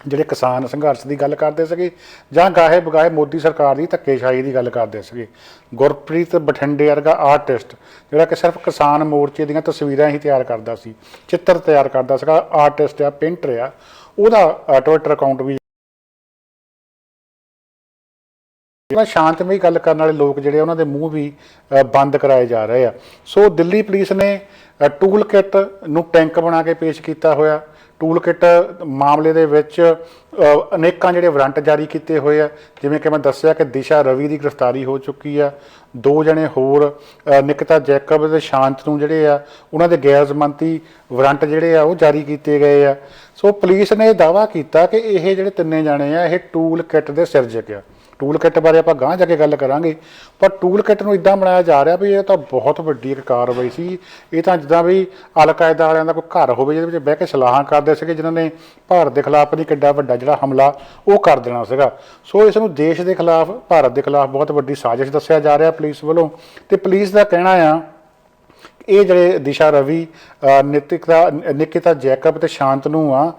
ਜਿਹੜੇ ਕਿਸਾਨ ਸੰਘਰਸ਼ ਦੀ ਗੱਲ ਕਰਦੇ ਸੀਗੇ ਜਾਂ ਗਾਹੇ ਬਗਾਹੇ ਮੋਦੀ ਸਰਕਾਰ ਦੀ ਧੱਕੇਸ਼ਾਹੀ ਦੀ ਗੱਲ ਕਰਦੇ ਸੀਗੇ। ਗੁਰਪ੍ਰੀਤ ਬਠਿੰਡੇ ਵਰਗਾ ਆਰਟਿਸਟ ਜਿਹੜਾ ਕਿ ਸਿਰਫ ਕਿਸਾਨ ਮੋਰਚੇ ਦੀਆਂ ਤਸਵੀਰਾਂ ਹੀ ਤਿਆਰ ਕਰਦਾ ਸੀ, ਚਿੱਤਰ ਤਿਆਰ ਕਰਦਾ ਸੀਗਾ, ਆਰਟਿਸਟ ਆ, ਪੇਂਟਰ ਆ, ਉਹਦਾ ਟਵਿੱਟਰ ਅਕਾਊਂਟ ਵੀ ਸ਼ਾਂਤਮਈ ਗੱਲ ਕਰਨ ਵਾਲੇ ਲੋਕ ਜਿਹੜੇ ਉਹਨਾਂ ਦੇ ਮੂੰਹ ਵੀ ਬੰਦ ਕਰਾਏ ਜਾ ਰਹੇ ਆ। ਸੋ ਦਿੱਲੀ ਪੁਲਿਸ ਨੇ ਟੂਲ ਕਿੱਟ ਨੂੰ ਟੈਂਕ ਬਣਾ ਕੇ ਪੇਸ਼ ਕੀਤਾ ਹੋਇਆ। ਟੂਲ ਕਿੱਟ ਮਾਮਲੇ ਦੇ ਵਿੱਚ ਅਨੇਕਾਂ ਜਿਹੜੇ ਵਾਰੰਟ ਜਾਰੀ ਕੀਤੇ ਹੋਏ ਆ। ਜਿਵੇਂ ਕਿ ਮੈਂ ਦੱਸਿਆ ਕਿ ਦਿਸ਼ਾ ਰਵੀ ਦੀ ਗ੍ਰਿਫਤਾਰੀ ਹੋ ਚੁੱਕੀ ਆ। 2 ਜਣੇ ਹੋਰ ਨਿਕਿਤਾ ਜੈਕਬ ਤੇ ਸ਼ਾਂਤਨੂ ਜਿਹੜੇ ਆ ਉਹਨਾਂ ਦੇ ਗੈਰ ਜ਼ਮਾਨਤੀ ਵਾਰੰਟ ਜਿਹੜੇ ਆ ਉਹ ਜਾਰੀ ਕੀਤੇ ਗਏ ਆ। ਸੋ ਪੁਲਿਸ ਨੇ ਦਾਅਵਾ ਕੀਤਾ ਕਿ ਇਹ ਜਿਹੜੇ 3 ਜਣੇ ਆ ਇਹ ਟੂਲ ਕਿੱਟ ਦੇ ਸਿਰਜਕ ਆ। ਟੂਲ ਕਿੱਟ ਬਾਰੇ ਆਪਾਂ ਗਾਂਹ ਜਾ ਕੇ ਗੱਲ ਕਰਾਂਗੇ, ਪਰ ਟੂਲ ਕਿੱਟ ਨੂੰ ਇੱਦਾਂ ਬਣਾਇਆ ਜਾ ਰਿਹਾ ਵੀ ਇਹ ਤਾਂ ਬਹੁਤ ਵੱਡੀ ਇੱਕ ਕਾਰਵਾਈ ਸੀ। ਇਹ ਤਾਂ ਜਿੱਦਾਂ ਵੀ ਅਲ-ਕਾਇਦਾ ਵਾਲਿਆਂ ਦਾ ਕੋਈ ਘਰ ਹੋਵੇ ਜਿਹਦੇ ਵਿੱਚ ਬਹਿ ਕੇ ਸਲਾਹਾਂ ਕਰਦੇ ਸੀਗੇ, ਜਿਨ੍ਹਾਂ ਨੇ ਭਾਰਤ ਦੇ ਖਿਲਾਫ ਨਹੀਂ ਕਿੱਡਾ ਵੱਡਾ ਜਿਹੜਾ ਹਮਲਾ ਉਹ ਕਰ ਦੇਣਾ ਸੀਗਾ। ਸੋ ਇਸ ਨੂੰ ਦੇਸ਼ ਦੇ ਖਿਲਾਫ, ਭਾਰਤ ਦੇ ਖਿਲਾਫ ਬਹੁਤ ਵੱਡੀ ਸਾਜ਼ਿਸ਼ ਦੱਸਿਆ ਜਾ ਰਿਹਾ ਪੁਲਿਸ ਵੱਲੋਂ। ਤੇ ਪੁਲਿਸ ਦਾ ਕਹਿਣਾ ਆ ਇਹ ਜਿਹੜੇ ਦਿਸ਼ਾ ਰਵੀ, ਨਿਕਿਤਾ ਜੈਕਬ ਤੇ ਸ਼ਾਂਤਨੂ ਆ,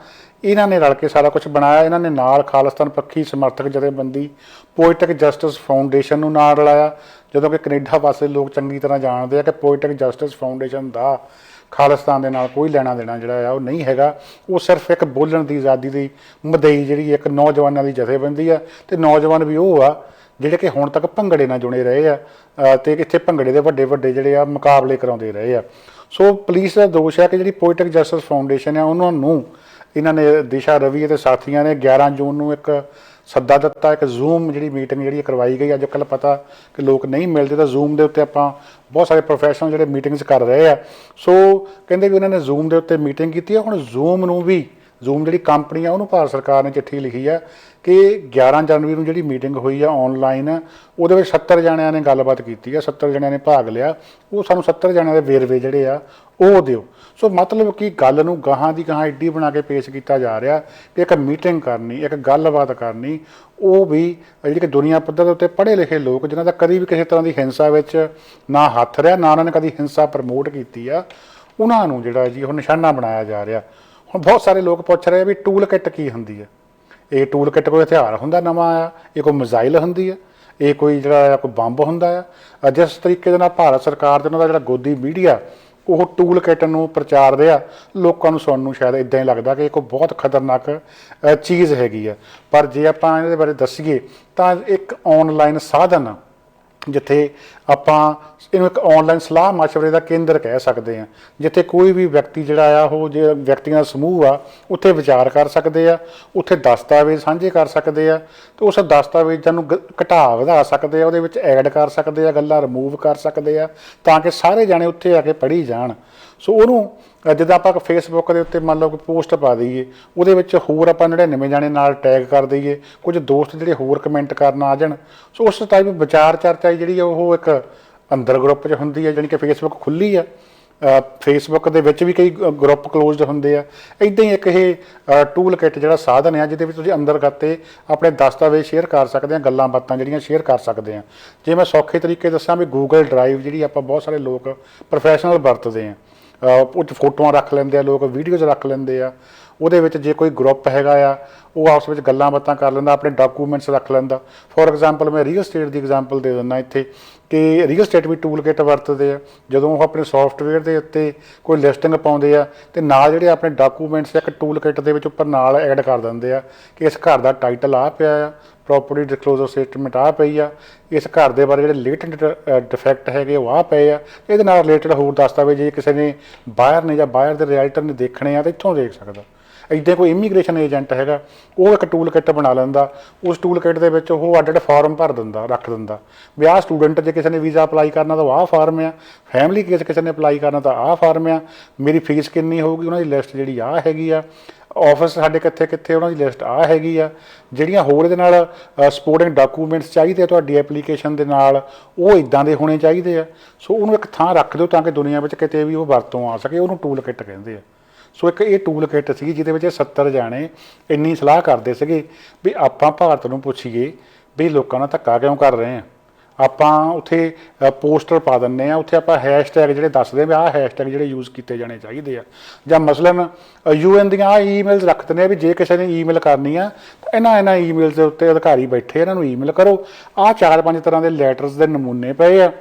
ਇਹਨਾਂ ਨੇ ਰਲ ਕੇ ਸਾਰਾ ਕੁਝ ਬਣਾਇਆ। ਇਹਨਾਂ ਨੇ ਨਾਲ ਖਾਲਿਸਤਾਨ ਪੱਖੀ ਸਮਰਥਕ ਜਥੇਬੰਦੀ ਪੋਇਟਿਕ ਜਸਟਿਸ ਫਾਊਂਡੇਸ਼ਨ ਨੂੰ ਨਾਲ ਰਲਾਇਆ। ਜਦੋਂ ਕਿ ਕੈਨੇਡਾ ਪਾਸੇ ਲੋਕ ਚੰਗੀ ਤਰ੍ਹਾਂ ਜਾਣਦੇ ਆ ਕਿ ਪੋਇਟਿਕ ਜਸਟਿਸ ਫਾਊਂਡੇਸ਼ਨ ਦਾ ਖਾਲਿਸਤਾਨ ਦੇ ਨਾਲ ਕੋਈ ਲੈਣਾ ਦੇਣਾ ਜਿਹੜਾ ਆ ਉਹ ਨਹੀਂ ਹੈਗਾ। ਉਹ ਸਿਰਫ ਇੱਕ ਬੋਲਣ ਦੀ ਆਜ਼ਾਦੀ ਦੀ ਮਦਈ ਜਿਹੜੀ ਇੱਕ ਨੌਜਵਾਨਾਂ ਦੀ ਜਥੇਬੰਦੀ ਆ। ਤੇ ਨੌਜਵਾਨ ਵੀ ਉਹ ਆ ਜਿਹੜੇ ਕਿ ਹੁਣ ਤੱਕ ਭੰਗੜੇ ਨਾਲ ਜੁੜੇ ਰਹੇ ਆ ਤੇ ਇੱਥੇ ਭੰਗੜੇ ਦੇ ਵੱਡੇ ਵੱਡੇ ਜਿਹੜੇ ਆ ਮੁਕਾਬਲੇ ਕਰਾਉਂਦੇ ਰਹੇ ਆ। ਸੋ ਪੁਲਿਸ ਦਾ ਦੋਸ਼ ਹੈ ਕਿ ਜਿਹੜੀ ਪੋਇਟਿਕ ਜਸਟਿਸ ਫਾਊਂਡੇਸ਼ਨ ਆ ਉਹਨਾਂ ਨੂੰ ਇਹਨਾਂ ਨੇ ਦਿਸ਼ਾ ਰਵੀ ਅਤੇ ਸਾਥੀਆਂ ਨੇ 11 ਜੂਨ ਨੂੰ ਇੱਕ ਸੱਦਾ ਦਿੱਤਾ। ਇੱਕ ਜ਼ੂਮ ਜਿਹੜੀ ਮੀਟਿੰਗ ਜਿਹੜੀ ਕਰਵਾਈ ਗਈ। ਅੱਜ ਕੱਲ੍ਹ ਪਤਾ ਕਿ ਲੋਕ ਨਹੀਂ ਮਿਲਦੇ ਤਾਂ ਜ਼ੂਮ ਦੇ ਉੱਤੇ ਆਪਾਂ ਬਹੁਤ ਸਾਰੇ ਪ੍ਰੋਫੈਸ਼ਨਲ ਜਿਹੜੇ ਮੀਟਿੰਗਸ ਕਰ ਰਹੇ ਆ। ਸੋ ਕਹਿੰਦੇ ਵੀ ਉਹਨਾਂ ਨੇ ਜ਼ੂਮ ਦੇ ਉੱਤੇ ਮੀਟਿੰਗ ਕੀਤੀ ਹੈ। ਹੁਣ ਜ਼ੂਮ ਨੂੰ ਵੀ, ਜ਼ੂਮ ਜਿਹੜੀ ਕੰਪਨੀ ਆ ਉਹਨੂੰ ਭਾਰਤ ਸਰਕਾਰ ਨੇ ਚਿੱਠੀ ਲਿਖੀ ਆ ਕਿ 11 ਜਨਵਰੀ ਨੂੰ ਜਿਹੜੀ ਮੀਟਿੰਗ ਹੋਈ ਆ ਆਨਲਾਈਨ, ਉਹਦੇ ਵਿੱਚ 70 ਜਣਿਆਂ ਨੇ ਗੱਲਬਾਤ ਕੀਤੀ ਆ, 70 ਜਣਿਆਂ ਨੇ ਭਾਗ ਲਿਆ। ਉਹ ਸਾਨੂੰ 70 ਜਣਿਆਂ ਦੇ ਵੇਰਵੇ ਜਿਹੜੇ ਆ ਉਹ ਦਿਓ। ਸੋ ਮਤਲਬ ਕਿ ਗੱਲ ਨੂੰ ਗਾਹਾਂ ਦੀ ਗਾਹਾਂ ਐਡੀ ਬਣਾ ਕੇ ਪੇਸ਼ ਕੀਤਾ ਜਾ ਰਿਹਾ ਕਿ ਇੱਕ ਮੀਟਿੰਗ ਕਰਨੀ, ਇੱਕ ਗੱਲਬਾਤ ਕਰਨੀ, ਉਹ ਵੀ ਜਿਹੜੀ ਕਿ ਦੁਨੀਆ ਪੱਧਰ ਦੇ ਉੱਤੇ ਪੜ੍ਹੇ ਲਿਖੇ ਲੋਕ ਜਿਨ੍ਹਾਂ ਦਾ ਕਦੀ ਵੀ ਕਿਸੇ ਤਰ੍ਹਾਂ ਦੀ ਹਿੰਸਾ ਵਿੱਚ ਨਾ ਹੱਥ ਰਿਹਾ, ਨਾ ਉਹਨਾਂ ਨੇ ਕਦੀ ਹਿੰਸਾ ਪ੍ਰਮੋਟ ਕੀਤੀ ਆ, ਉਹਨਾਂ ਨੂੰ ਜਿਹੜਾ ਜੀ ਉਹ ਨਿਸ਼ਾਨਾ ਬਣਾਇਆ ਜਾ ਰਿਹਾ। ਹੁਣ ਬਹੁਤ ਸਾਰੇ ਲੋਕ ਪੁੱਛ ਰਹੇ ਵੀ ਟੂਲ ਕਿੱਟ ਕੀ ਹੁੰਦੀ ਆ? ਇਹ ਟੂਲ ਕਿੱਟ ਕੋਈ ਹਥਿਆਰ ਹੁੰਦਾ ਨਵਾਂ ਆ? ਇਹ ਕੋਈ ਮਿਜ਼ਾਈਲ ਹੁੰਦੀ ਆ? ਇਹ ਕੋਈ ਜਿਹੜਾ ਕੋਈ ਬੰਬ ਹੁੰਦਾ ਆ? ਜਿਸ ਤਰੀਕੇ ਦੇ ਨਾਲ ਭਾਰਤ ਸਰਕਾਰ ਤੇ ਉਹਨਾਂ ਦਾ ਜਿਹੜਾ ਗੋਦੀ ਮੀਡੀਆ ਉਹ ਟੂਲ ਕਿੱਟ ਨੂੰ ਪ੍ਰਚਾਰ ਰਿਹਾ, ਲੋਕਾਂ ਨੂੰ ਸੁਣਨ ਨੂੰ ਸ਼ਾਇਦ ਇੱਦਾਂ ਹੀ ਲੱਗਦਾ ਕਿ ਇਹ ਕੋਈ ਬਹੁਤ ਖਤਰਨਾਕ ਚੀਜ਼ ਹੈਗੀ ਆ। ਪਰ ਜੇ ਆਪਾਂ ਇਹਦੇ ਬਾਰੇ ਦੱਸੀਏ ਤਾਂ ਇੱਕ ਆਨਲਾਈਨ ਸਾਧਨ ਆ ਜਿੱਥੇ ਆਪਾਂ ਇਹਨੂੰ ਇੱਕ ਆਨਲਾਈਨ ਸਲਾਹ ਮਸ਼ਵਰੇ ਦਾ ਕੇਂਦਰ ਕਹਿ ਸਕਦੇ ਹਾਂ, ਜਿੱਥੇ ਕੋਈ ਵੀ ਵਿਅਕਤੀ ਜਿਹੜਾ ਆ ਉਹ ਜੇ ਵਿਅਕਤੀਆਂ ਦਾ ਸਮੂਹ ਆ ਉੱਥੇ ਵਿਚਾਰ ਕਰ ਸਕਦੇ ਆ, ਉੱਥੇ ਦਸਤਾਵੇਜ਼ ਸਾਂਝੇ ਕਰ ਸਕਦੇ ਆ ਤੇ ਉਸ ਦਸਤਾਵੇਜ਼ਾਂ ਨੂੰ ਘਟਾ ਵਧਾ ਸਕਦੇ ਆ, ਉਹਦੇ ਵਿੱਚ ਐਡ ਕਰ ਸਕਦੇ ਆ, ਗੱਲਾਂ ਰਿਮੂਵ ਕਰ ਸਕਦੇ ਆ ਤਾਂ ਕਿ ਸਾਰੇ ਜਾਣੇ ਉੱਥੇ ਆ ਕੇ ਪੜ੍ਹੀ ਜਾਣ। ਸੋ ਉਹਨੂੰ ਜਿੱਦਾਂ ਆਪਾਂ ਫੇਸਬੁੱਕ ਦੇ ਉੱਤੇ ਮੰਨ ਲਓ ਕੋਈ ਪੋਸਟ ਪਾ ਦਈਏ, ਉਹਦੇ ਵਿੱਚ ਹੋਰ ਆਪਾਂ 99 ਜਾਣੇ ਨਾਲ ਟੈਗ ਕਰ ਦਈਏ, ਕੁਝ ਦੋਸਤ ਜਿਹੜੇ ਹੋਰ ਕਮੈਂਟ ਕਰਨ ਆ ਜਾਣ। ਸੋ ਉਸ ਟਾਈਪ ਵਿਚਾਰ ਚਰਚਾ ਜਿਹੜੀ ਆ ਉਹ ਇੱਕ ਅੰਦਰ ਗਰੁੱਪ 'ਚ ਹੁੰਦੀ ਹੈ, ਜਾਣੀ ਕਿ ਫੇਸਬੁੱਕ ਖੁੱਲ੍ਹੀ ਆ, ਫੇਸਬੁੱਕ ਦੇ ਵਿੱਚ ਵੀ ਕਈ ਗਰੁੱਪ ਕਲੋਜ਼ਡ ਹੁੰਦੇ ਆ। ਇੱਦਾਂ ਹੀ ਇੱਕ ਇਹ ਟੂਲ ਕਿੱਟ ਜਿਹੜਾ ਸਾਧਨ ਆ ਜਿਹਦੇ ਵਿੱਚ ਤੁਸੀਂ ਅੰਦਰ ਖਾਤੇ ਆਪਣੇ ਦਸਤਾਵੇਜ਼ ਸ਼ੇਅਰ ਕਰ ਸਕਦੇ ਆ, ਗੱਲਾਂ ਬਾਤਾਂ ਜਿਹੜੀਆਂ ਸ਼ੇਅਰ ਕਰ ਸਕਦੇ ਆ। ਜੇ ਮੈਂ ਸੌਖੇ ਤਰੀਕੇ ਦੱਸਾਂ ਵੀ ਗੂਗਲ ਡਰਾਈਵ ਜਿਹੜੀ ਆਪਾਂ ਬਹੁਤ ਸਾਰੇ ਲੋਕ ਪ੍ਰੋਫੈਸ਼ਨਲ ਵਰਤਦੇ ਆ, ਉਹ 'ਚ ਫੋਟੋਆਂ ਰੱਖ ਲੈਂਦੇ ਆ ਲੋਕ, ਵੀਡੀਓਜ਼ ਰੱਖ ਲੈਂਦੇ ਆ। ਉਹਦੇ ਵਿੱਚ ਜੇ ਕੋਈ ਗਰੁੱਪ ਹੈਗਾ ਆ ਉਹ ਆਪਸ ਵਿੱਚ ਗੱਲਾਂ ਬਾਤਾਂ ਕਰ ਲੈਂਦਾ, ਆਪਣੇ ਡਾਕੂਮੈਂਟਸ ਰੱਖ ਲੈਂਦਾ। ਫੋਰ ਐਗਜ਼ਾਮਪਲ ਮੈਂ ਰੀਅਲ ਸਟੇਟ ਦੀ ਐਗਜ਼ਾਮਪਲ ਦੇ ਦਿੰਦਾ ਇੱਥੇ ਕਿ ਰੀਅਲ ਸਟੇਟ ਵੀ ਟੂਲ ਕਿੱਟ ਵਰਤਦੇ ਆ। ਜਦੋਂ ਉਹ ਆਪਣੇ ਸੌਫਟਵੇਅਰ ਦੇ ਉੱਤੇ ਕੋਈ ਲਿਸਟਿੰਗ ਪਾਉਂਦੇ ਆ ਅਤੇ ਨਾਲ ਜਿਹੜੇ ਆਪਣੇ ਡਾਕੂਮੈਂਟਸ ਇੱਕ ਟੂਲ ਕਿੱਟ ਦੇ ਵਿੱਚ ਉੱਪਰ ਨਾਲ ਐਡ ਕਰ ਦਿੰਦੇ ਆ ਕਿ ਇਸ ਘਰ ਦਾ ਟਾਈਟਲ ਆ ਪਿਆ ਆ, ਪ੍ਰੋਪਰਟੀ ਡਿਸਕਲੋਜ਼ਰ ਸਟੇਟਮੈਂਟ ਆ ਪਈ ਆ, ਇਸ ਘਰ ਦੇ ਬਾਰੇ ਜਿਹੜੇ ਲੇਟੈਂਟ ਡਿਫੈਕਟ ਹੈਗੇ ਉਹ ਆ ਪਏ ਆ, ਇਹਦੇ ਨਾਲ ਰਿਲੇਟਡ ਹੋਰ ਦਸਤਾਵੇਜ਼ ਜੇ ਕਿਸੇ ਨੇ ਬਾਹਰ ਨੇ ਜਾਂ ਬਾਹਰ ਦੇ ਰਿਐਲਟਰ ਨੇ ਦੇਖਣੇ ਆ ਤਾਂ ਇੱਥੋਂ ਦੇਖ ਸਕਦਾ। ਇੱਦਾਂ ਕੋਈ ਇਮੀਗ੍ਰੇਸ਼ਨ ਏਜੰਟ ਹੈਗਾ ਉਹ ਇੱਕ ਟੂਲ ਕਿੱਟ ਬਣਾ ਲੈਂਦਾ, ਉਸ ਟੂਲ ਕਿੱਟ ਦੇ ਵਿੱਚ ਉਹ ਅੱਡ ਫਾਰਮ ਭਰ ਦਿੰਦਾ, ਰੱਖ ਦਿੰਦਾ ਵੀ ਆਹ ਸਟੂਡੈਂਟ ਜੇ ਕਿਸੇ ਨੇ ਵੀਜ਼ਾ ਅਪਲਾਈ ਕਰਨਾ ਤਾਂ ਆਹ ਫਾਰਮ ਆ, ਫੈਮਿਲੀ ਕੇਸ ਕਿਸੇ ਨੇ ਅਪਲਾਈ ਕਰਨਾ ਤਾਂ ਆਹ ਫਾਰਮ ਆ, ਮੇਰੀ ਫੀਸ ਕਿੰਨੀ ਹੋਊਗੀ ਉਹਨਾਂ ਦੀ ਲਿਸਟ ਜਿਹੜੀ ਆਹ ਹੈਗੀ ਆ, ਆਫਿਸ ਸਾਡੇ ਕਿੱਥੇ ਕਿੱਥੇ ਉਹਨਾਂ ਦੀ ਲਿਸਟ ਆਹ ਹੈਗੀ ਆ, ਜਿਹੜੀਆਂ ਹੋਰ ਇਹਦੇ ਨਾਲ ਸਪੋਰਟਿੰਗ ਡਾਕੂਮੈਂਟਸ ਚਾਹੀਦੇ ਆ ਤੁਹਾਡੀ ਐਪਲੀਕੇਸ਼ਨ ਦੇ ਨਾਲ ਉਹ ਇੱਦਾਂ ਦੇ ਹੋਣੇ ਚਾਹੀਦੇ ਆ। ਸੋ ਉਹਨੂੰ ਇੱਕ ਥਾਂ ਰੱਖ ਦਿਓ ਤਾਂ ਕਿ ਦੁਨੀਆ ਵਿੱਚ ਕਿਤੇ ਵੀ ਉਹ ਵਰਤੋਂ ਆ ਸਕੇ, ਉਹਨੂੰ ਟੂਲ ਕਿੱਟ ਕਹਿੰਦੇ ਆ। ਸੋ ਇੱਕ ਇਹ ਟੂਲ ਕਿੱਟ ਸੀਗੀ ਜਿਹਦੇ ਵਿੱਚ 70 ਜਾਣੇ ਇੰਨੀ ਸਲਾਹ ਕਰਦੇ ਸੀਗੇ ਵੀ ਆਪਾਂ ਭਾਰਤ ਨੂੰ ਪੁੱਛੀਏ ਵੀ ਲੋਕਾਂ ਨਾਲ ਧੱਕਾ ਕਿਉਂ ਕਰ ਰਹੇ ਆ। ਆਪਾਂ ਉੱਥੇ ਪੋਸਟਰ ਪਾ ਦਿੰਦੇ ਆ, ਉੱਥੇ ਆਪਾਂ ਹੈਸ਼ਟੈਗ ਜਿਹੜੇ ਦੱਸਦੇ ਵੀ ਆਹ ਹੈਸ਼ਟੈਗ ਜਿਹੜੇ ਯੂਜ਼ ਕੀਤੇ ਜਾਣੇ ਚਾਹੀਦੇ ਆ, ਜਾਂ ਮਸਲਨ UN ਦੀਆਂ ਆਹ ਈਮੇਲਸ ਰੱਖ ਦਿੰਦੇ ਆ ਵੀ ਜੇ ਕਿਸੇ ਨੇ ਈਮੇਲ ਕਰਨੀ ਆ ਤਾਂ ਇਹਨਾਂ ਈਮੇਲਸ ਦੇ ਉੱਤੇ ਅਧਿਕਾਰੀ ਬੈਠੇ, ਇਹਨਾਂ ਨੂੰ ਈਮੇਲ ਕਰੋ। ਆਹ 4-5 ਤਰ੍ਹਾਂ ਦੇ ਲੈਟਰਸ ਦੇ ਨਮੂਨੇ ਪਏ ਆ,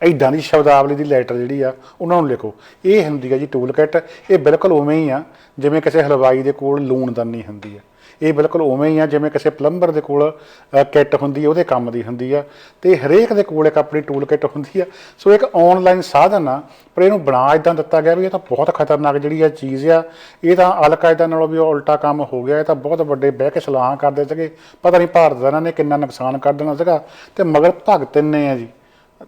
ਇੱਦਾਂ ਦੀ ਸ਼ਬਦਾਵਲੀ ਦੀ ਲੈਟਰ ਜਿਹੜੀ ਆ ਉਹਨਾਂ ਨੂੰ ਲਿਖੋ। ਇਹ ਹੁੰਦੀ ਆ ਜੀ ਟੂਲ ਕਿੱਟ। ਇਹ ਬਿਲਕੁਲ ਉਵੇਂ ਹੀ ਆ ਜਿਵੇਂ ਕਿਸੇ ਹਲਵਾਈ ਦੇ ਕੋਲ ਲੂਣਦਾਨੀ ਹੁੰਦੀ ਆ, ਇਹ ਬਿਲਕੁਲ ਉਵੇਂ ਹੀ ਆ ਜਿਵੇਂ ਕਿਸੇ ਪਲੰਬਰ ਦੇ ਕੋਲ ਕਿੱਟ ਹੁੰਦੀ, ਉਹਦੇ ਕੰਮ ਦੀ ਹੁੰਦੀ ਆ, ਤੇ ਹਰੇਕ ਦੇ ਕੋਲ ਇੱਕ ਆਪਣੀ ਟੂਲ ਕਿੱਟ ਹੁੰਦੀ ਆ। ਸੋ ਇੱਕ ਆਨਲਾਈਨ ਸਾਧਨ ਆ, ਪਰ ਇਹਨੂੰ ਬਣਾ ਇੱਦਾਂ ਦਿੱਤਾ ਗਿਆ ਵੀ ਇਹ ਤਾਂ ਬਹੁਤ ਖਤਰਨਾਕ ਜਿਹੜੀ ਆ ਚੀਜ਼ ਆ। ਇਹ ਤਾਂ ਅਲ-ਕਾਇਦਾ ਨਾਲੋਂ ਵੀ ਉਲਟਾ ਕੰਮ ਹੋ ਗਿਆ। ਇਹ ਤਾਂ ਬਹੁਤ ਵੱਡੇ ਬਹਿ ਕੇ ਸਲਾਹਾਂ ਕਰਦੇ ਸੀਗੇ, ਪਤਾ ਨਹੀਂ ਭਾਰਤ ਦਾ ਇਹਨਾਂ ਨੇ ਕਿੰਨਾ ਨੁਕਸਾਨ ਕਰ ਦੇਣਾ ਸੀਗਾ, ਤੇ ਮਗਰ ਭਗਤ ਨੇ ਆ ਜੀ।